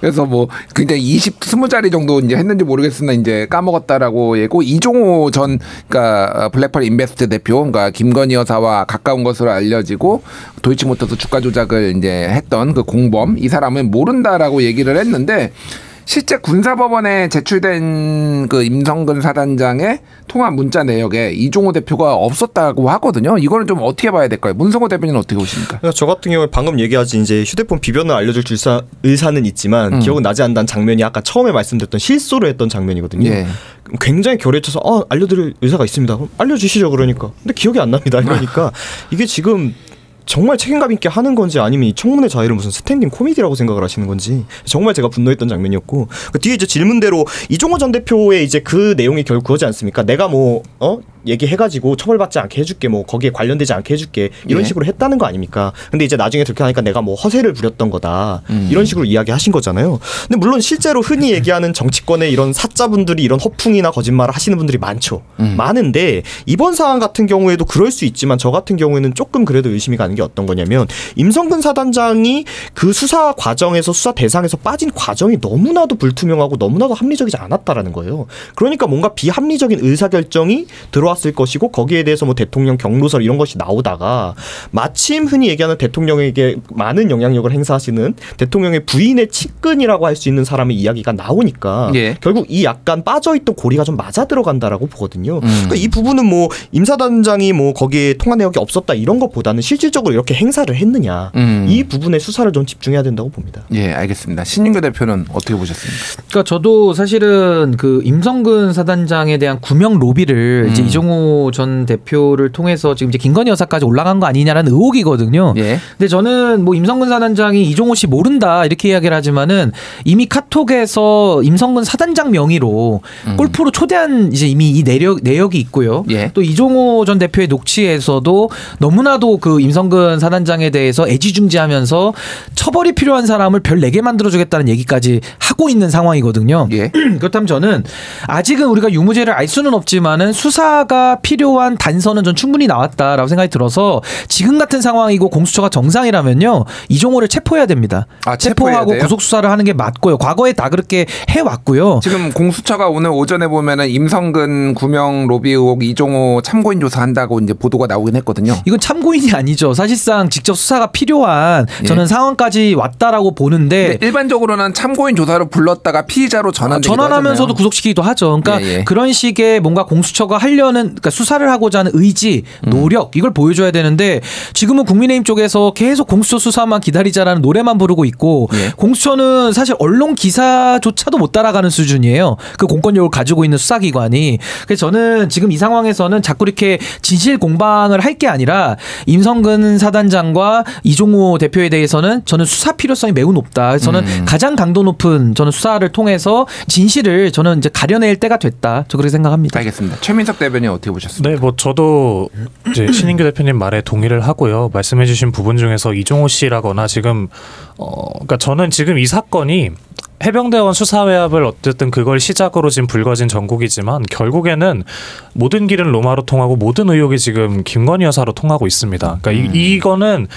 S1: 그래서 뭐 굉장히 20자리 정도 이제 했는지 모르겠으나 이제 까먹었다라고 얘기고 이종호 전 그러니까 블랙펄 인베스트 대표 그러니까 김건희 여사와 가까운 것으로 알려지고 도이치모터스 주가 조작을 이제 했던 그 공범 이 사람은 모른다라고 얘기를 했는데 실제 군사법원에 제출된 그 임성근 사단장의 통화 문자 내역에 이종호 대표가 없었다고 하거든요. 이거는 좀 어떻게 봐야 될까요? 문성호 대변인은 어떻게 보십니까?
S2: 그러니까 저 같은 경우에 방금 얘기하신 이제 휴대폰 비번을 알려줄 의사는 있지만 기억은 나지 않는 장면이 아까 처음에 말씀드렸던 실소를 했던 장면이거든요. 굉장히 결의쳐서 알려드릴 의사가 있습니다. 그럼 알려주시죠 그러니까. 근데 기억이 안 납니다. 그러니까 이게 지금 정말 책임감 있게 하는 건지 아니면 이 청문회 자유를 무슨 스탠딩 코미디라고 생각을 하시는 건지 정말 제가 분노했던 장면이었고 그 뒤에 이제 질문대로 이종호 전 대표의 이제 그 내용이 결국 그거지 않습니까? 내가 뭐 얘기해가지고 처벌받지 않게 해줄게 뭐 거기에 관련되지 않게 해줄게 이런 식으로 했다는 거 아닙니까? 근데 이제 나중에 그렇게 하니까 내가 뭐 허세를 부렸던 거다 이런 식으로 이야기하신 거잖아요. 근데 물론 실제로 흔히 얘기하는 정치권의 이런 사자분들이 이런 허풍이나 거짓말을 하시는 분들이 많죠. 많은데 이번 사안 같은 경우에도 그럴 수 있지만 저 같은 경우에는 조금 그래도 의심이 가는 게 어떤 거냐면 임성근 사단장이 그 수사 과정에서 수사 대상에서 빠진 과정이 너무나도 불투명하고 너무나도 합리적이지 않았다라는 거예요. 그러니까 뭔가 비합리적인 의사결정이 들어와 좋았을 것이고 거기에 대해서 뭐 대통령 경로설 이런 것이 나오다가 마침 흔히 얘기하는 대통령에게 많은 영향력을 행사하시는 대통령의 부인의 측근이라고 할 수 있는 사람의 이야기가 나오니까
S1: 예.
S2: 결국 이 약간 빠져있던 고리가 좀 맞아 들어간다라고 보거든요. 그러니까 이 부분은 뭐 임사단장이 뭐 거기에 통화 내역이 없었다 이런 것보다는 실질적으로 이렇게 행사를 했느냐 이 부분에 수사를 좀 집중해야 된다고 봅니다.
S1: 예, 알겠습니다. 신인규 대표는 어떻게 보셨습니까?
S3: 그러니까 저도 사실은 그 임성근 사단장에 대한 구명 로비를 이제 이종호 전 대표를 통해서 지금 이제 김건희 여사까지 올라간 거 아니냐라는 의혹이거든요.
S1: 예.
S3: 근데 저는 뭐 임성근 사단장이 이종호 씨 모른다 이렇게 이야기를 하지만은 이미 카톡에서 임성근 사단장 명의로 골프로 초대한 이제 이미 이 내역이 있고요.
S1: 예.
S3: 또 이종호 전 대표의 녹취에서도 너무나도 그 임성근 사단장에 대해서 애지중지하면서 처벌이 필요한 사람을 별 4개 만들어주겠다는 얘기까지 하고 있는 상황이거든요.
S1: 예.
S3: 그렇다면 저는 아직은 우리가 유무죄를 알 수는 없지만은 수사가 필요한 단서는 전 충분히 나왔다라고 생각이 들어서 지금 같은 상황이고 공수처가 정상이라면요 이종호를 체포해야 됩니다. 체포하고 구속 수사를 하는 게 맞고요. 과거에 다 그렇게 해왔고요.
S1: 지금 공수처가 오늘 오전에 보면은 임성근 구명 로비 의혹 이종호 참고인 조사한다고 이제 보도가 나오긴 했거든요.
S3: 이건 참고인이 아니죠. 사실상 직접 수사가 필요한 저는 상황까지 왔다라고 보는데
S1: 일반적으로는 참고인 조사로 불렀다가 피의자로
S3: 전환하면서도 구속시키기도 하죠. 그러니까 그런 식의 뭔가 공수처가 하려는 그러니까 수사를 하고자 하는 의지, 노력 이걸 보여줘야 되는데 지금은 국민의힘 쪽에서 계속 공수처 수사만 기다리자라는 노래만 부르고 있고 공수처는 사실 언론 기사조차도 못 따라가는 수준이에요. 그 공권력을 가지고 있는 수사기관이. 그래서 저는 지금 이 상황에서는 자꾸 이렇게 진실 공방을 할 게 아니라 임성근 사단장과 이종호 대표에 대해서는 저는 수사 필요성이 매우 높다. 그래서 저는 가장 강도 높은 저는 수사를 통해서 진실을 저는 이제 가려낼 때가 됐다. 저 그렇게 생각합니다.
S1: 알겠습니다. 최민석 대변인 어떻게 보셨습니까?
S4: 네, 뭐 저도 이제 신인규 대표님 말에 동의를 하고요. 말씀해주신 부분 중에서 이종호 씨라거나 지금 그러니까 저는 지금 이 사건이 해병대원 수사외압을 어쨌든 그걸 시작으로 지금 불거진 전국이지만 결국에는 모든 길은 로마로 통하고 모든 의혹이 지금 김건희 여사로 통하고 있습니다. 그러니까 이거는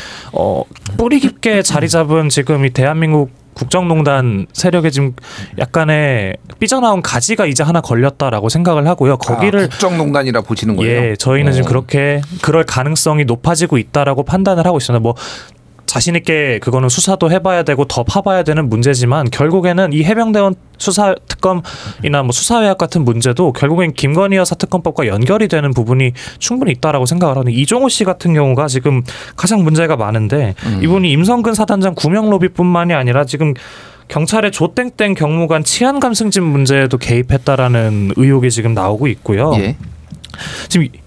S4: 뿌리 깊게 자리 잡은 지금 이 대한민국 국정농단 세력에 지금 약간의 삐져나온 가지가 이제 하나 걸렸다라고 생각을 하고요. 거기를
S1: 국정농단이라 보시는 거예요?
S4: 예, 저희는 지금 그렇게 그럴 가능성이 높아지고 있다라고 판단을 하고 있습니다. 뭐 자신 있게 그거는 수사도 해봐야 되고 더 파봐야 되는 문제지만 결국에는 이 해병대원 수사 특검이나 뭐 수사외압 같은 문제도 결국엔 김건희 여사 특검법과 연결이 되는 부분이 충분히 있다라고 생각을 하는 이종호 씨 같은 경우가 지금 가장 문제가 많은데 이분이 임성근 사단장 구명 로비뿐만이 아니라 지금 경찰의 조땡땡 경무관 치안감 승진 문제에도 개입했다라는 의혹이 지금 나오고 있고요.
S1: 예.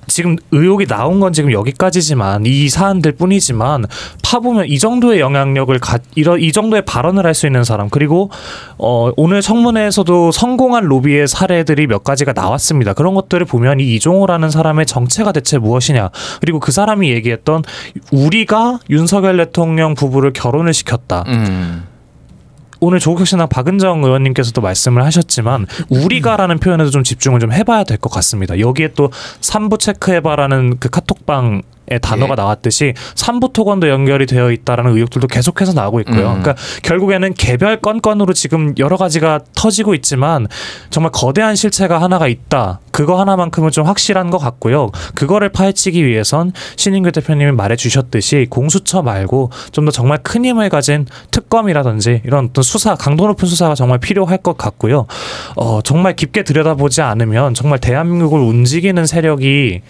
S4: 지금 의혹이 나온 건 지금 여기까지지만 이 사안들 뿐이지만 파보면 이 정도의 영향력을 이 정도의 발언을 할 수 있는 사람 그리고 오늘 청문회에서도 성공한 로비의 사례들이 몇 가지가 나왔습니다. 그런 것들을 보면 이 이종호라는 사람의 정체가 대체 무엇이냐 그리고 그 사람이 얘기했던 우리가 윤석열 대통령 부부를 결혼을 시켰다. 오늘 조국 혁신당 박은정 의원님께서도 말씀을 하셨지만 우리가라는 표현에도 좀 집중을 좀 해봐야 될 것 같습니다. 여기에 또 3부 체크해봐라는 그 카톡방 단어가 나왔듯이 삼부 토건도 연결이 되어 있다라는 의혹들도 계속해서 나오고 있고요. 그러니까 결국에는 개별 건건으로 지금 여러 가지가 터지고 있지만 정말 거대한 실체가 하나가 있다. 그거 하나만큼은 좀 확실한 것 같고요. 그거를 파헤치기 위해선 신인규 대표님이 말해주셨듯이 공수처 말고 좀 더 정말 큰 힘을 가진 특검이라든지 이런 어떤 수사, 강도 높은 수사가 정말 필요할 것 같고요. 정말 깊게 들여다보지 않으면 정말 대한민국을 움직이는 세력이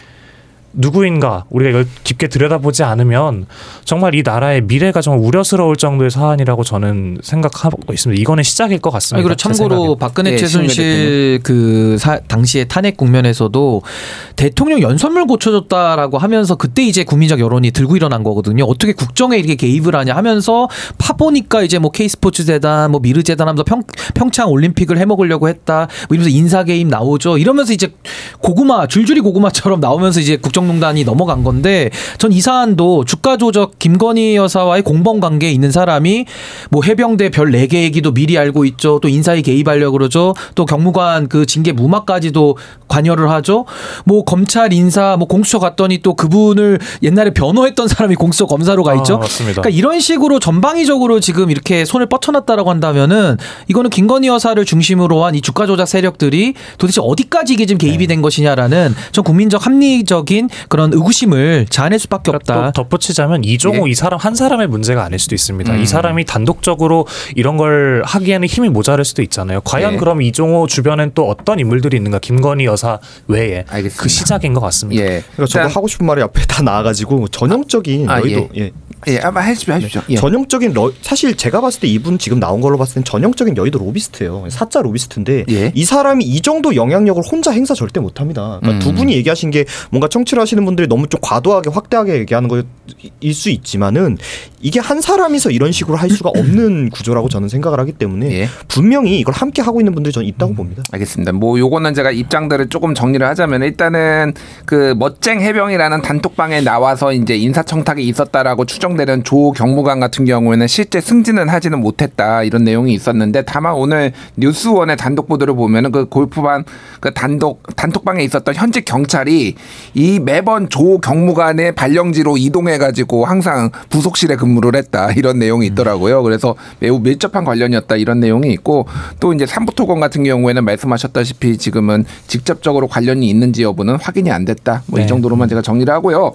S4: 누구인가 우리가 이걸 깊게 들여다보지 않으면 정말 이 나라의 미래가 정말 우려스러울 정도의 사안이라고 저는 생각하고 있습니다. 이거는 시작일 것 같습니다.
S3: 그리고 참고로 박근혜 최순실 당시의 탄핵 국면에서도 대통령 연설문 고쳐줬다라고 하면서 그때 이제 국민적 여론이 들고 일어난 거거든요. 어떻게 국정에 이렇게 개입을 하냐 하면서 파보니까 이제 뭐 K스포츠 재단, 뭐 미르 재단 하면서 평창 올림픽을 해먹으려고 했다. 뭐 이러면서 인사 개입 나오죠. 이러면서 이제 고구마 줄줄이 고구마처럼 나오면서 이제 국정농단 국정농단이 넘어간 건데 전 이 사안도 주가 조작 김건희 여사와의 공범 관계에 있는 사람이 뭐 해병대 별 4개 얘기도 미리 알고 있죠. 또 인사에 개입하려고 그러죠. 또 경무관 그 징계 무마까지도 관여를 하죠. 뭐 검찰 인사 뭐 공수처 갔더니 또 그분을 옛날에 변호했던 사람이 공수처 검사로 가 있죠.
S4: 맞습니다.
S3: 그러니까 이런 식으로 전방위적으로 지금 이렇게 손을 뻗쳐놨다라고 한다면은 이거는 김건희 여사를 중심으로 한 이 주가 조작 세력들이 도대체 어디까지 이게 지금 개입이 된 것이냐라는 전 국민적 합리적인 그런 의구심을 자아낼 수밖에 없다.
S4: 또 덧붙이자면 이종호 이 사람 한 사람의 문제가 아닐 수도 있습니다. 이 사람이 단독적으로 이런 걸 하기에는 힘이 모자랄 수도 있잖아요. 과연 그럼 이종호 주변엔 또 어떤 인물들이 있는가? 김건희 여사 외에.
S1: 알겠습니다.
S4: 그 시작인 것 같습니다.
S2: 그러니까 저도 하고 싶은 말이 앞에 다 나와가지고 전형적인 너희도
S1: 한번 해주십시오.
S2: 전형적인 사실 제가 봤을 때 이분 지금 나온 걸로 봤을 땐 전형적인 여의도 로비스트예요. 사짜 로비스트인데 이 사람이 이 정도 영향력을 혼자 행사 절대 못합니다. 그러니까 두 분이 얘기하신 게 뭔가 청취를 하시는 분들이 너무 좀 과도하게 확대하게 얘기하는 거일 수 있지만은 이게 한 사람이서 이런 식으로 할 수가 없는 구조라고 저는 생각을 하기 때문에 분명히 이걸 함께 하고 있는 분들이 저는 있다고 봅니다.
S1: 알겠습니다. 뭐 요거는 제가 입장들을 조금 정리를 하자면 일단은 그 멋쟁 해병이라는 단톡방에 나와서 이제 인사청탁이 있었다라고 추정되는 조 경무관 같은 경우에는 실제 승진은 하지는 못했다 이런 내용이 있었는데 다만 오늘 뉴스원의 단독 보도를 보면은 그 골프반 그 단톡방에 있었던 현직 경찰이 이 매번 조 경무관의 발령지로 이동해가지고 항상 부속실에 근무를 했다 이런 내용이 있더라고요. 그래서 매우 밀접한 관련이었다 이런 내용이 있고 또 이제 삼부토건 같은 경우에는 말씀하셨다시피 지금은 직접적으로 관련이 있는지 여부는 확인이 안 됐다. 뭐 이 정도로만 제가 정리를 하고요.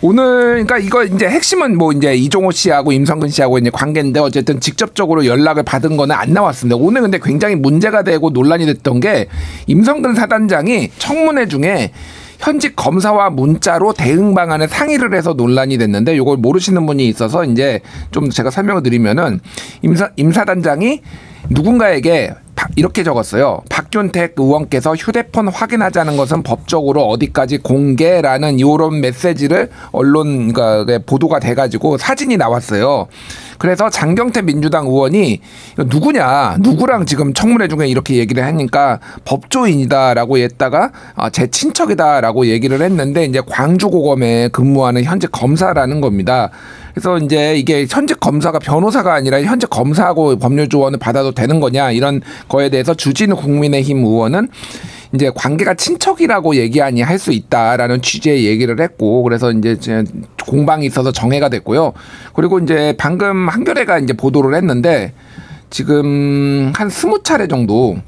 S1: 오늘 그러니까 이거 이제 핵심은 뭐 이제 이종호 씨하고 임성근 씨하고 이제 관계인데 어쨌든 직접적으로 연락을 받은 거는 안 나왔습니다. 오늘 근데 굉장히 문제가 되고 논란이 됐던 게 임성근 사단장이 청문회 중에 현직 검사와 문자로 대응 방안을 상의를 해서 논란이 됐는데 이걸 모르시는 분이 있어서 이제 좀 제가 설명을 드리면은 임 사단장이 누군가에게 이렇게 적었어요. 박균택 의원께서 휴대폰 확인하자는 것은 법적으로 어디까지 공개라는 이런 메시지를 언론 그러니까 보도가 돼가지고 사진이 나왔어요. 그래서 장경태 민주당 의원이 누구랑 지금 청문회 중에 이렇게 얘기를 하니까 법조인이다라고 했다가 제 친척이다라고 얘기를 했는데 이제 광주고검에 근무하는 현직 검사라는 겁니다. 그래서 이제 이게 현직 검사가 변호사가 아니라 현직 검사하고 법률 조언을 받아도 되는 거냐 이런 거에 대해서 주진우 국민의힘 의원은 이제 관계가 친척이라고 얘기하니 할 수 있다라는 취지의 얘기를 했고 그래서 이제 공방이 있어서 정해가 됐고요. 그리고 이제 방금 한겨레가 이제 보도를 했는데 지금 한 20차례 정도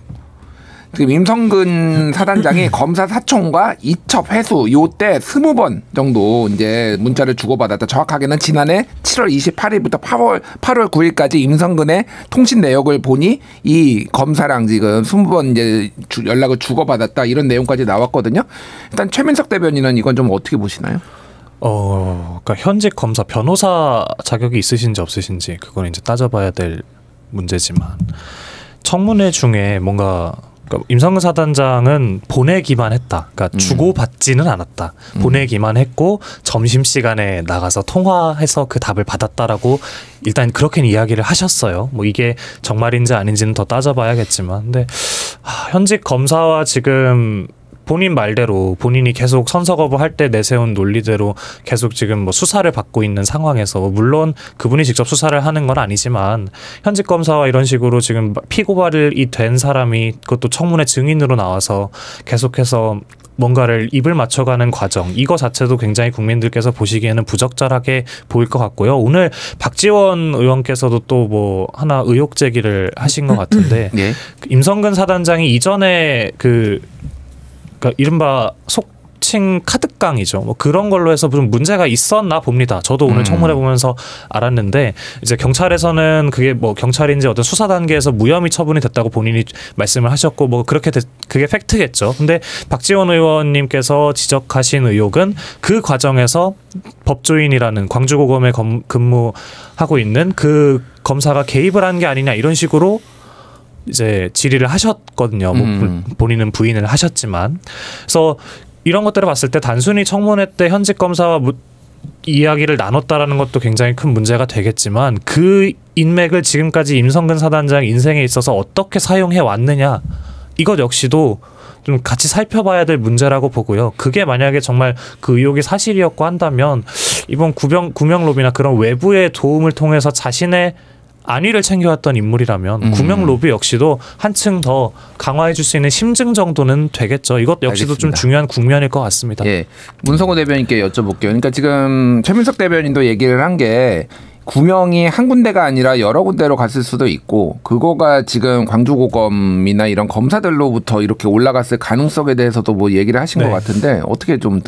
S1: 지금 임성근 사단장이 검사 사총과 이첩 회수 요때 20번 정도 이제 문자를 주고받았다. 정확하게는 지난해 7월 28일부터 8월 9일까지 임성근의 통신 내역을 보니 이 검사랑 지금 20번 이제 연락을 주고받았다. 이런 내용까지 나왔거든요. 일단 최민석 대변인은 이건 좀 어떻게 보시나요?
S4: 그러니까 현직 검사 변호사 자격이 있으신지 없으신지 그건 이제 따져봐야 될 문제지만 청문회 중에 뭔가 임성근 사단장은 보내기만 했다. 그러니까 주고받지는 않았다. 보내기만 했고 점심시간에 나가서 통화해서 그 답을 받았다라고 일단 그렇게는 이야기를 하셨어요. 뭐 이게 정말인지 아닌지는 더 따져봐야겠지만 근데 현직 검사와 지금 본인 말대로 본인이 계속 선서 거부할 때 내세운 논리대로 계속 지금 뭐 수사를 받고 있는 상황에서 물론 그분이 직접 수사를 하는 건 아니지만 현직 검사와 이런 식으로 지금 피고발이 된 사람이 그것도 청문회 증인으로 나와서 계속해서 뭔가를 입을 맞춰가는 과정 이거 자체도 굉장히 국민들께서 보시기에는 부적절하게 보일 것 같고요. 오늘 박지원 의원께서도 또 뭐 하나 의혹 제기를 하신 것 같은데 임성근 사단장이 이전에 그러니까 이른바 속칭 카드깡이죠. 뭐 그런 걸로 해서 좀 문제가 있었나 봅니다. 저도 오늘 청문회 보면서 알았는데 이제 경찰에서는 그게 뭐 경찰인지 어떤 수사 단계에서 무혐의 처분이 됐다고 본인이 말씀을 하셨고 뭐 그렇게 그게 팩트겠죠. 근데 박지원 의원님께서 지적하신 의혹은 그 과정에서 법조인이라는 광주고검에 근무하고 있는 그 검사가 개입을 한 게 아니냐 이런 식으로 이제 질의를 하셨거든요. 뭐 본인은 부인을 하셨지만. 그래서 이런 것들을 봤을 때 단순히 청문회 때 현직 검사와 이야기를 나눴다라는 것도 굉장히 큰 문제가 되겠지만 그 인맥을 지금까지 임성근 사단장 인생에 있어서 어떻게 사용해 왔느냐 이것 역시도 좀 같이 살펴봐야 될 문제라고 보고요. 그게 만약에 정말 그 의혹이 사실이었고 한다면 이번 구명로비나 그런 외부의 도움을 통해서 자신의 안위를 챙겨왔던 인물이라면 구명로비 역시도 한층 더 강화해줄 수 있는 심증 정도는 되겠죠. 이것 역시도
S1: 알겠습니다.
S4: 좀 중요한 국면일 것 같습니다.
S1: 예, 문성호 대변인께 여쭤볼게요. 그러니까 지금 최민석 대변인도 얘기를 한 게 구명이 한 군데가 아니라 여러 군데로 갔을 수도 있고 그거가 지금 광주고검이나 이런 검사들로부터 이렇게 올라갔을 가능성에 대해서도 뭐 얘기를 하신 것 같은데 어떻게 좀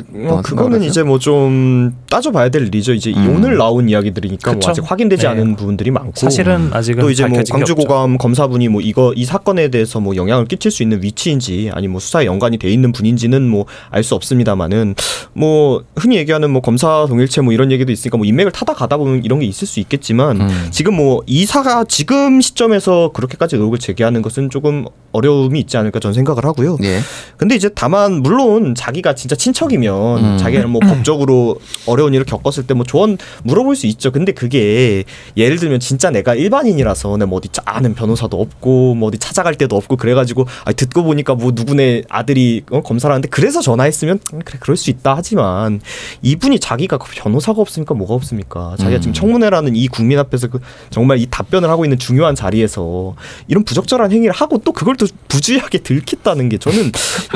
S2: 그거는 이제 뭐 좀 따져봐야 될 일이죠. 이제 오늘 나온 이야기들이니까 뭐 아직 확인되지 않은 부분들이 많고
S4: 사실은 아직은
S2: 또 이제 뭐
S4: 밝혀진 게
S2: 광주고검 검사분이 뭐 이 사건에 대해서 뭐 영향을 끼칠 수 있는 위치인지 아니 뭐 수사에 연관이 돼 있는 분인지는 뭐 알 수 없습니다만은 뭐 흔히 얘기하는 뭐 검사 동일체 뭐 이런 얘기도 있으니까 뭐 인맥을 타다 가다 보면 이런 게 있을 수 있겠지만 지금 뭐 이사가 지금 시점에서 그렇게까지 의혹을 제기하는 것은 조금 어려움이 있지 않을까 저는 생각을 하고요.
S1: 예.
S2: 근데 이제 다만 물론 자기가 진짜 친척이면 자기가 뭐 법적으로 어려운 일을 겪었을 때 뭐 조언 물어볼 수 있죠. 근데 그게 예를 들면 진짜 내가 일반인이라서 내가 뭐 어디 아는 변호사도 없고 뭐 어디 찾아갈 데도 없고 그래가지고 듣고 보니까 뭐 누구네 아들이 검사를 하는데 그래서 전화했으면 그래 그럴 수 있다 하지만 이분이 자기가 변호사가 없으니까 뭐가 없습니까? 자기가 지금 청문회라는 이 국민 앞에서 정말 이 답변을 하고 있는 중요한 자리에서 이런 부적절한 행위를 하고 또 그걸 또 부주의하게 들켰다는 게 저는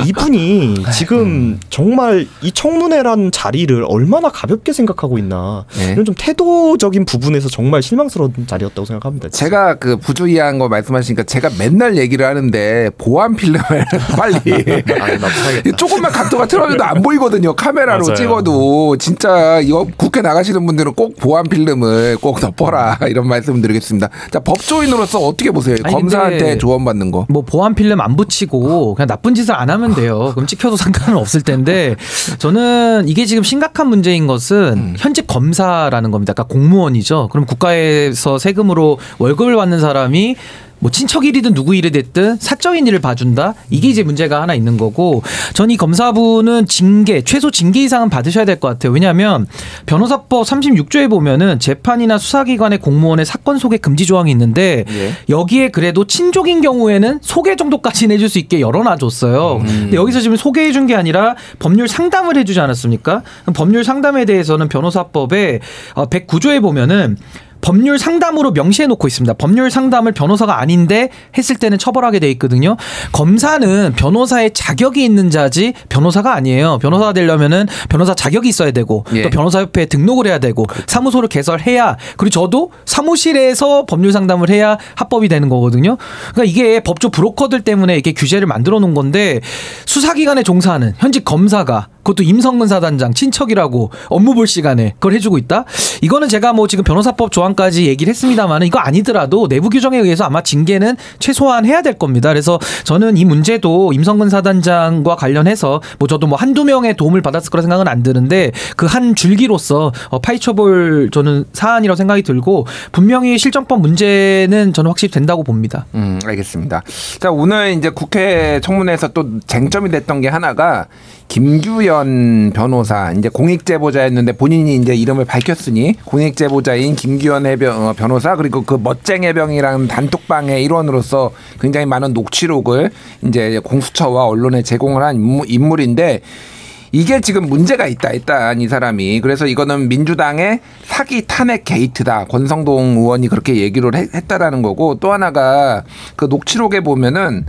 S2: 이분이 지금 정말 이 청문회라는 자리를 얼마나 가볍게 생각하고 있나 이런 좀 태도적인 부분에서 정말 실망스러운 자리였다고 생각합니다. 진짜.
S1: 제가 그 부주의한 거 말씀하시니까 제가 맨날 얘기를 하는데 보안 필름을 빨리 조금만 각도가 틀어져도 안 보이거든요. 카메라로
S4: 맞아요.
S1: 찍어도 진짜 이거 국회 나가시는 분들은 꼭 보안 필름을 꼭 덮어라 이런 말씀드리겠습니다. 자, 법조인으로서 어떻게 보세요?
S3: 아니,
S1: 검사한테 조언받는 거.
S3: 뭐 보안 필름 안 붙이고 그냥 나쁜 짓을 안 하면 돼요. 그럼 찍혀도 상관은 없을 텐데 저는 이게 지금 심각한 문제인 것은 현직 검사라는 겁니다. 그러니까 공무원이죠. 그럼 국가에서 세금으로 월급을 받는 사람이 뭐 친척 일이든 누구 일이 됐든 사적인 일을 봐준다. 이게 이제 문제가 하나 있는 거고 전 이 검사분은 최소 징계 이상은 받으셔야 될 것 같아요. 왜냐하면 변호사법 36조에 보면은 재판이나 수사기관의 공무원의 사건 소개 금지 조항이 있는데 여기에 그래도 친족인 경우에는 소개 정도까지는 해줄 수 있게 열어놔줬어요. 근데 여기서 지금 소개해준 게 아니라 법률 상담을 해주지 않았습니까? 그럼 법률 상담에 대해서는 변호사법에 109조에 보면은 법률 상담으로 명시해 놓고 있습니다. 법률 상담을 변호사가 아닌데 했을 때는 처벌하게 돼 있거든요. 검사는 변호사의 자격이 있는 자지 변호사가 아니에요. 변호사가 되려면은 변호사 자격이 있어야 되고 또 변호사협회에 등록을 해야 되고 사무소를 개설해야 그리고 저도 사무실에서 법률 상담을 해야 합법이 되는 거거든요. 그러니까 이게 법조 브로커들 때문에 이게 규제를 만들어 놓은 건데 수사기관에 종사하는 현직 검사가 그것도 임성근 사단장 친척이라고 업무 볼 시간에 그걸 해주고 있다? 이거는 제가 뭐 지금 변호사법 조항까지 얘기를 했습니다만 이거 아니더라도 내부 규정에 의해서 아마 징계는 최소한 해야 될 겁니다. 그래서 저는 이 문제도 임성근 사단장과 관련해서 뭐 저도 뭐 한두 명의 도움을 받았을 거라 생각은 안 드는데 그 한 줄기로서 파헤쳐볼 저는 사안이라고 생각이 들고 분명히 실정법 문제는 저는 확실히 된다고 봅니다.
S1: 알겠습니다. 자, 오늘 이제 국회 청문회에서 또 쟁점이 됐던 게 하나가 김규현 변호사 이제 공익제보자였는데 본인이 이제 이름을 밝혔으니 공익제보자인 김규현 변호사 그리고 그 멋쟁 해병이라는 단톡방의 일원으로서 굉장히 많은 녹취록을 이제 공수처와 언론에 제공을 한 인물인데 이게 지금 문제가 있다 일단 이 사람이. 그래서 이거는 민주당의 사기 탄핵 게이트다. 권성동 의원이 그렇게 얘기를 했다라는 거고 또 하나가 그 녹취록에 보면은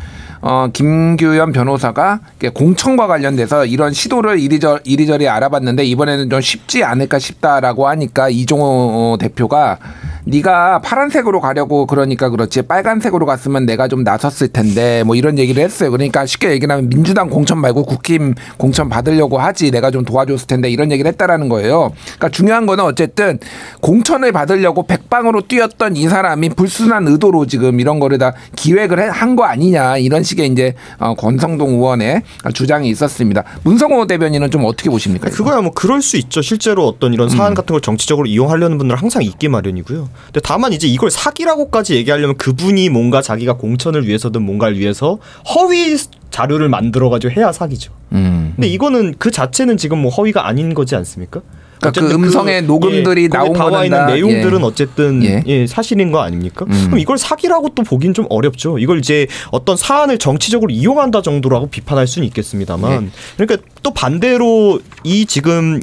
S1: 김규현 변호사가 공천과 관련돼서 이런 시도를 이리저리 알아봤는데 이번에는 좀 쉽지 않을까 싶다라고 하니까 이종호 대표가 네가 파란색으로 가려고 그러니까 그렇지 빨간색으로 갔으면 내가 좀 나섰을 텐데 뭐 이런 얘기를 했어요. 그러니까 쉽게 얘기하면 민주당 공천 말고 국힘 공천 받으려고 하지 내가 좀 도와줬을 텐데 이런 얘기를 했다라는 거예요. 그러니까 중요한 거는 어쨌든 공천을 받으려고 백방으로 뛰었던 이 사람이 불순한 의도로 지금 이런 거를 다 기획을 한 거 아니냐 이런 식의 이제 권성동 의원의 주장이 있었습니다. 문성호 대변인은 좀 어떻게 보십니까?
S2: 그거야 뭐 그럴 수 있죠. 실제로 어떤 이런 사안 같은 걸 정치적으로 이용하려는 분들은 항상 있기 마련이고요. 근데 다만 이제 이걸 사기라고까지 얘기하려면 그분이 뭔가 자기가 공천을 위해서든 뭔가를 위해서 허위 자료를 만들어가지고 해야 사기죠. 근데 이거는 그 자체는 지금 뭐 허위가 아닌 거지 않습니까?
S1: 그러니까 그 음성의 녹음들이 나온 거는
S2: 나와 있는 내용들은 어쨌든
S1: 예.
S2: 사실인 거 아닙니까? 그럼 이걸 사기라고 또 보긴 좀 어렵죠. 이걸 이제 어떤 사안을 정치적으로 이용한다 정도라고 비판할 수는 있겠습니다만, 그러니까 또 반대로 이 지금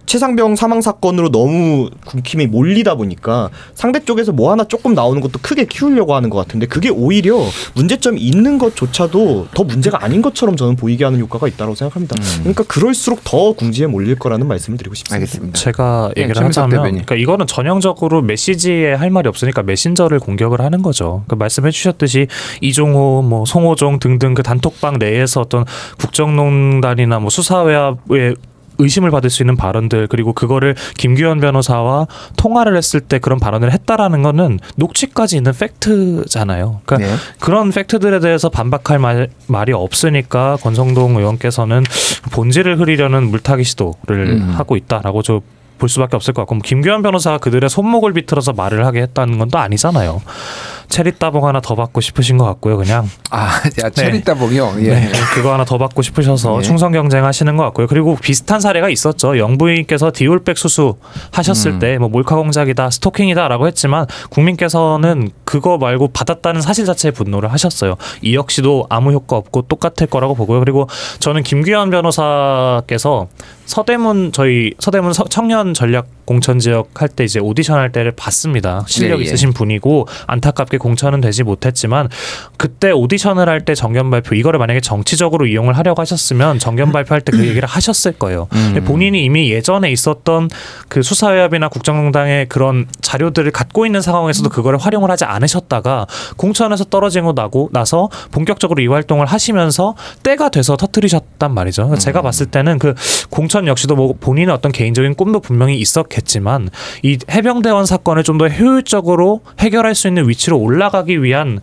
S2: 최상병 사망 사건으로 너무 국힘이 몰리다 보니까 상대 쪽에서 뭐 하나 조금 나오는 것도 크게 키우려고 하는 것 같은데, 그게 오히려 문제점이 있는 것조차도 더 문제가 아닌 것처럼 저는 보이게 하는 효과가 있다고 생각합니다. 그러니까 그럴수록 더 궁지에 몰릴 거라는 말씀을 드리고 싶습니다.
S1: 알겠습니다.
S4: 제가 얘기를 하자면, 그러니까 이거는 전형적으로 메시지에 할 말이 없으니까 메신저를 공격을 하는 거죠. 그러니까 말씀해 주셨듯이 이종호, 뭐 송호종 등등 그 단톡방 내에서 어떤 국정농단이나 뭐 수사외압의 의심을 받을 수 있는 발언들, 그리고 그거를 김규현 변호사와 통화를 했을 때 그런 발언을 했다라는 거는 녹취까지 있는 팩트잖아요. 그러니까 그런 팩트들에 대해서 반박할 말이 없으니까 권성동 의원께서는 본질을 흐리려는 물타기 시도를 하고 있다라고 볼 수밖에 없을 것 같고, 김규현 변호사가 그들의 손목을 비틀어서 말을 하게 했다는 건 또 아니잖아요. 체리 따봉 하나 더 받고 싶으신 것 같고요, 그냥.
S1: 체리 따봉이요. 예.
S4: 네, 그거 하나 더 받고 싶으셔서 충성 경쟁하시는 것 같고요. 그리고 비슷한 사례가 있었죠. 영부인께서 디올백 수수 하셨을 때 뭐 몰카 공작이다, 스토킹이다라고 했지만 국민께서는 그거 말고 받았다는 사실 자체에 분노를 하셨어요. 이 역시도 아무 효과 없고 똑같을 거라고 보고요. 그리고 저는 김규현 변호사께서 저희 서대문 청년 전략 공천 지역 할 때 이제 오디션 할 때를 봤습니다. 실력 있으신 분이고 안타깝게 공천은 되지 못했지만, 그때 오디션을 할 때 정견 발표, 이거를 만약에 정치적으로 이용을 하려고 하셨으면 정견 발표할 때 그 얘기를 하셨을 거예요. 본인이 이미 예전에 있었던 그 수사외압이나 국정농단의 그런 자료들을 갖고 있는 상황에서도 그거를 활용을 하지 않으셨다가 공천에서 떨어지고 나서 본격적으로 이 활동을 하시면서 때가 돼서 터뜨리셨단 말이죠. 제가 봤을 때는 그 공천 역시도 뭐 본인의 어떤 개인적인 꿈도 분명히 있었겠지만, 이 해병대원 사건을 좀 더 효율적으로 해결할 수 있는 위치로 올라가기 위한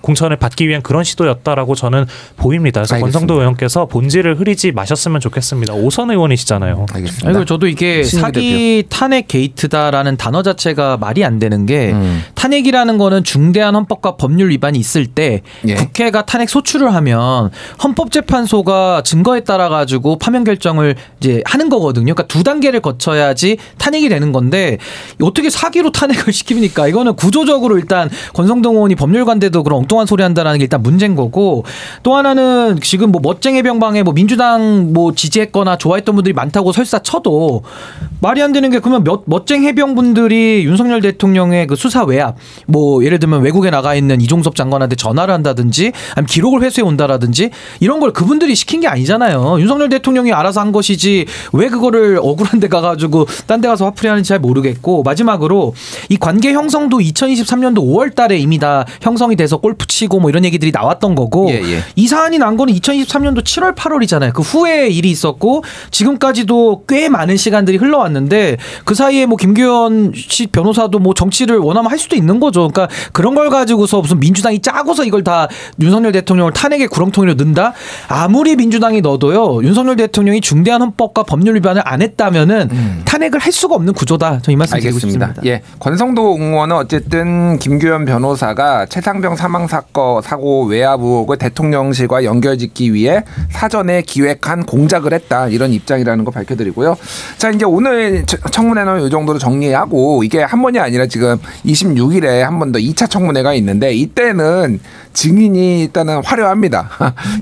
S4: 공천을 받기 위한 그런 시도였다라고 저는 보입니다. 그래서 권성도 의원께서 본질을 흐리지 마셨으면 좋겠습니다. 5선 의원이시잖아요.
S1: 알겠습니다.
S3: 그리고 저도 이게 사기 탄핵 게이트다라는 단어 자체가 말이 안 되는 게, 탄핵이라는 거는 중대한 헌법과 법률 위반이 있을 때 국회가 탄핵 소추를 하면 헌법재판소가 증거에 따라 가지고 파면 결정을 이제 하는 거거든요. 그러니까 두 단계를 거쳐야지 탄핵이 되는 건데, 어떻게 사기로 탄핵을 시킵니까? 이거는 구조적으로 일단 권성동 의원이 법률관대도 그런 엉뚱한 소리 한다는 게 일단 문제인 거고, 또 하나는 지금 뭐 멋쟁이 해병방에 뭐 민주당 뭐 지지했거나 좋아했던 분들이 많다고 설사 쳐도 말이 안 되는 게, 그러면 멋쟁이 해병분들이 윤석열 대통령의 그 수사 외압, 뭐 예를 들면 외국에 나가 있는 이종섭 장관한테 전화를 한다든지 아니면 기록을 회수해 온다라든지 이런 걸 그분들이 시킨 게 아니잖아요. 윤석열 대통령이 알아서 한 것이지 왜 그거를 억울한 데 가가지고 딴 데 가서 화풀이 하는지 잘 모르겠고, 마지막으로 이 관계 형성도 2023년도 5월 달에 이미 다 형성이 돼서 골프 치고 뭐 이런 얘기들이 나왔던 거고, 이 사안이 난 거는 2023년도 7월 8월이잖아요. 그 후에 일이 있었고 지금까지도 꽤 많은 시간들이 흘러왔는데, 그 사이에 뭐 김규현 씨 변호사도 뭐 정치를 원하면 할 수도 있는 거죠. 그러니까 그런 걸 가지고서 무슨 민주당이 짜고서 이걸 다 윤석열 대통령을 탄핵의 구렁텅이로 넣는다? 아무리 민주당이 넣어도요, 윤석열 대통령이 중대한 헌법과 법률 위반을 안 했다면은 탄핵을 할 수가 없는 구조다. 저 이 말씀 드리고 싶습니다.
S1: 예, 권성도 의원은 어쨌든 김규현 변호사가 최상병 사망 사고 외압 의혹을 대통령실과 연결짓기 위해 사전에 기획한 공작을 했다, 이런 입장이라는 거 밝혀드리고요. 자, 이제 오늘 청문회는 이 정도로 정리하고, 이게 한 번이 아니라 지금 26일에 한 번 더 2차 청문회가 있는데, 이때는 증인이 일단은 화려합니다.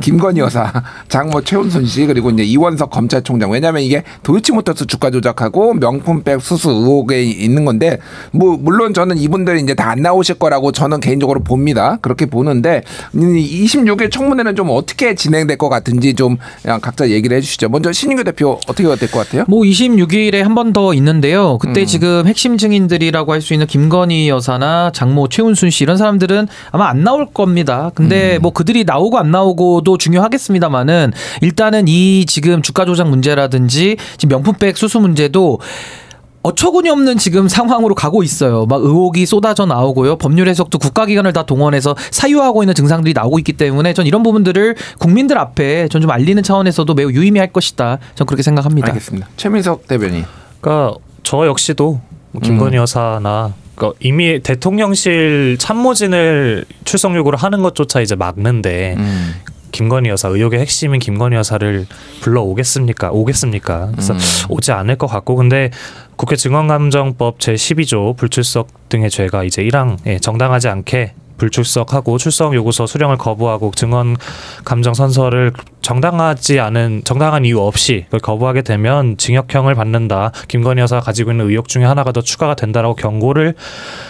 S1: 김건희 여사, 장모 최은순 씨, 그리고 이제 이원석 검찰총장. 왜냐하면 이게 도이치모터스 주가 조작하고 명품백 수수 의혹에 있는 건데, 뭐 물론 저는 이분들이 이제 다 안 나오실 거라고 저는 개인적으로 봅니다. 그렇게 보는데 26일 청문회는 좀 어떻게 진행될 것 같은지 좀 각자 얘기를 해주시죠. 먼저 신인규 대표 어떻게 될 것 같아요?
S3: 뭐 26일에 한 번 더 있는데요. 그때 지금 핵심 증인들이라고 할 수 있는 김건희 여사나 장모 최은순 씨 이런 사람들은 아마 안 나올 겁니다. 근데 뭐 그들이 나오고 안 나오고도 중요하겠습니다만은, 일단은 이 지금 주가 조작 문제라든지 지금 명품백 수수 문제도 어처구니 없는 지금 상황으로 가고 있어요. 막 의혹이 쏟아져 나오고요. 법률 해석도 국가기관을 다 동원해서 사유하고 있는 증상들이 나오고 있기 때문에 전 이런 부분들을 국민들 앞에 전 좀 알리는 차원에서도 매우 유의미할 것이다. 전 그렇게 생각합니다.
S1: 알겠습니다. 최민석 대변인.
S4: 그러니까 저 역시도 김건희 여사나 이미 대통령실 참모진을 출석 요구를 하는 것조차 이제 막는데 김건희 여사 의혹의 핵심인 김건희 여사를 불러오겠습니까? 그래서 오지 않을 것 같고 근데 국회 증언감정법 제12조 불출석 등의 죄가 이제 1항 정당하지 않게 불출석하고 출석 요구서 수령을 거부하고 증언 감정 선서를 정당한 이유 없이 그걸 거부하게 되면 징역형을 받는다. 김건희 여사가 가지고 있는 의혹 중에 하나가 더 추가가 된다라고 경고를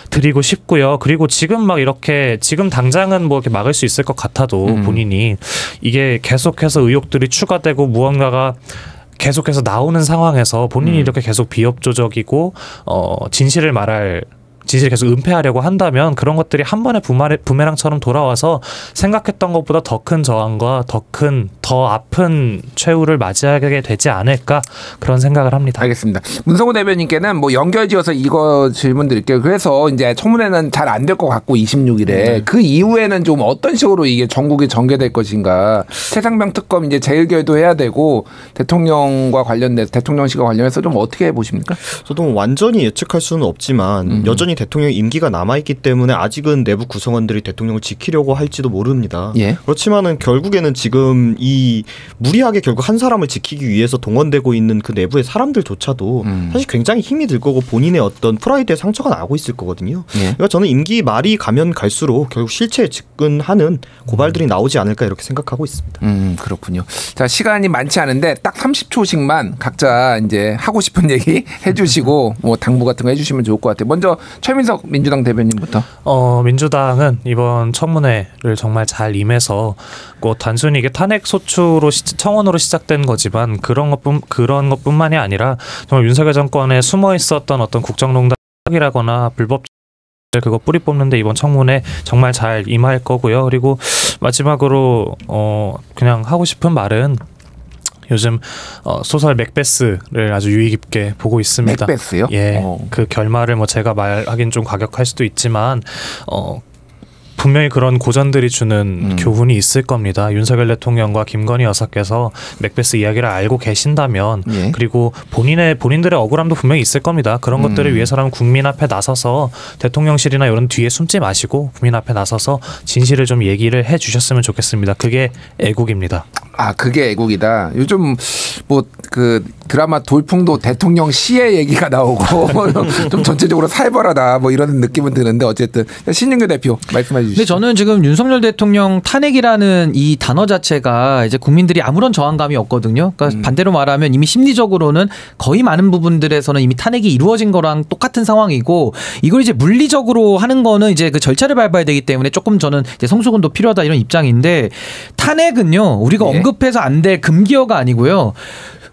S4: 드리고 싶고요. 그리고 지금 막 이렇게 지금 당장은 뭐 이렇게 막을 수 있을 것 같아도 본인이 이게 계속해서 의혹들이 추가되고 무언가가 계속해서 나오는 상황에서 본인이 이렇게 계속 비협조적이고 진실을 계속 은폐하려고 한다면 그런 것들이 한 번에 부메랑처럼 돌아와서 생각했던 것보다 더 큰 저항과 더 아픈 최후를 맞이하게 되지 않을까 그런 생각을 합니다.
S1: 알겠습니다. 문성호 대변인께는 뭐 연결지어서 이거 질문 드릴게요. 그래서 이제 청문회는 잘 안 될 것 같고 26일에 그 이후에는 좀 어떤 식으로 이게 전국에 전개될 것인가. 최상병 특검 이제 재의결도 해야 되고 대통령과 관련돼서 대통령실과 관련해서 좀 어떻게 보십니까?
S2: 저도 완전히 예측할 수는 없지만 여전히 대통령 임기가 남아있기 때문에 아직은 내부 구성원들이 대통령을 지키려고 할지도 모릅니다.
S1: 예.
S2: 그렇지만은 결국에는 지금 이 무리하게 결국 한 사람을 지키기 위해서 동원되고 있는 그 내부의 사람들조차도 사실 굉장히 힘이 들 거고 본인의 어떤 프라이드에 상처가 나고 있을 거거든요.
S1: 예.
S2: 그러니까 저는 임기 말이 가면 갈수록 결국 실체에 접근하는 고발들이 나오지 않을까 이렇게 생각하고 있습니다.
S1: 그렇군요. 자, 시간이 많지 않은데 딱 30초씩만 각자 이제 하고 싶은 얘기 해주시고 뭐 당부 같은 거 해주시면 좋을 것 같아요. 먼저 최민석 민주당 대변인부터.
S4: 민주당은 이번 청문회를 정말 잘 임해서 단순히 이게 탄핵 소추로 청원으로 시작된 거지만 그런 것뿐만이 아니라 정말 윤석열 정권에 숨어 있었던 어떤 국정농단이라거나 불법 그거 뿌리 뽑는데 이번 청문회 정말 잘 임할 거고요. 그리고 마지막으로 그냥 하고 싶은 말은 요즘 소설 맥베스를 아주 유의 깊게 보고 있습니다.
S1: 맥베스요?
S4: 예, 그 결말을 뭐 제가 말하기는 좀 과격할 수도 있지만 분명히 그런 고전들이 주는 교훈이 있을 겁니다. 윤석열 대통령과 김건희 여사께서 맥베스 이야기를 알고 계신다면
S1: 예.
S4: 그리고 본인들의 억울함도 분명히 있을 겁니다. 그런 것들을 위해서라면 국민 앞에 나서서 대통령실이나 이런 뒤에 숨지 마시고 국민 앞에 나서서 진실을 좀 얘기를 해주셨으면 좋겠습니다. 그게 애국입니다.
S1: 아, 그게 애국이다. 요즘 뭐 그 드라마 돌풍도 대통령 시의 얘기가 나오고 좀 전체적으로 살벌하다 뭐 이런 느낌은 드는데 어쨌든 신윤규 대표 말씀해 주시죠.
S3: 근데 저는 지금 윤석열 대통령 탄핵이라는 이 단어 자체가 이제 국민들이 아무런 저항감이 없거든요. 그러니까 반대로 말하면 이미 심리적으로는 거의 많은 부분들에서는 이미 탄핵이 이루어진 거랑 똑같은 상황이고 이걸 이제 물리적으로 하는 거는 이제 그 절차를 밟아야 되기 때문에 조금 저는 이제 성수군도 필요하다 이런 입장인데 탄핵은요 우리가
S1: 예.
S3: 언급해서 안 될 금기어가 아니고요.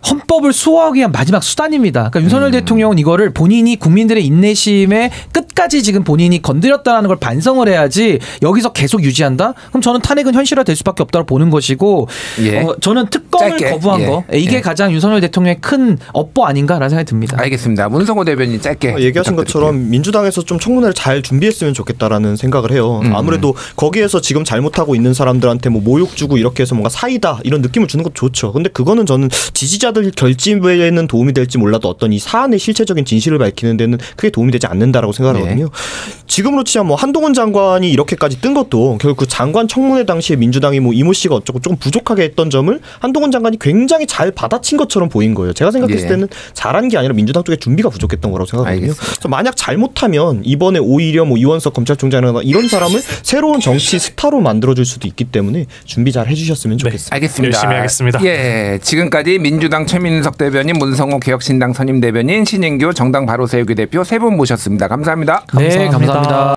S3: 헌법을 수호하기 위한 마지막 수단입니다. 그러니까 윤석열 대통령은 이거를 본인이 국민들의 인내심에 끝까지 지금 본인이 건드렸다는 걸 반성을 해야지 여기서 계속 유지한다? 그럼 저는 탄핵은 현실화될 수밖에 없다고 보는 것이고
S1: 예.
S3: 저는 특검을
S1: 짧게.
S3: 거부한
S1: 예.
S3: 거 이게
S1: 예.
S3: 가장 윤석열 대통령의 큰 업보 아닌가라는 생각이 듭니다.
S1: 알겠습니다. 문성호 대변인 짧게
S2: 얘기하신 것처럼 민주당에서 좀 청문회를 잘 준비했으면 좋겠다라는 생각을 해요. 아무래도 거기에서 지금 잘못하고 있는 사람들한테 뭐 모욕 주고 이렇게 해서 뭔가 사이다 이런 느낌을 주는 것도 좋죠. 근데 그거는 저는 지지자들 결집에는 도움이 될지 몰라도 어떤 이 사안의 실체적인 진실을 밝히는 데는 크게 도움이 되지 않는다라고 생각하거든요. 지금으로 치면 뭐 한동훈 장관이 이렇게까지 뜬 것도 결국 그 장관 청문회 당시에 민주당이 뭐 이모 씨가 어쩌고 조금 부족하게 했던 점을 한동훈 장관이 굉장히 잘 받아친 것처럼 보인 거예요. 제가 생각했을 때는 잘한 게 아니라 민주당 쪽에 준비가 부족했던 거라고 생각하거든요. 그래서 만약 잘못하면 이번에 오히려 뭐 이원석 검찰총장이나 이런 사람을 새로운 정치 스타로 만들어줄 수도 있기 때문에 준비 잘 해주셨으면 좋겠습니다.
S1: 네, 알겠습니다.
S4: 열심히 하겠습니다.
S1: 예, 지금까지 민주당 최민석 대변인, 문성호 개혁신당 선임 대변인, 신인규 정당 바로 세우기 대표 세 분 모셨습니다. 감사합니다.
S3: 네, 감사합니다.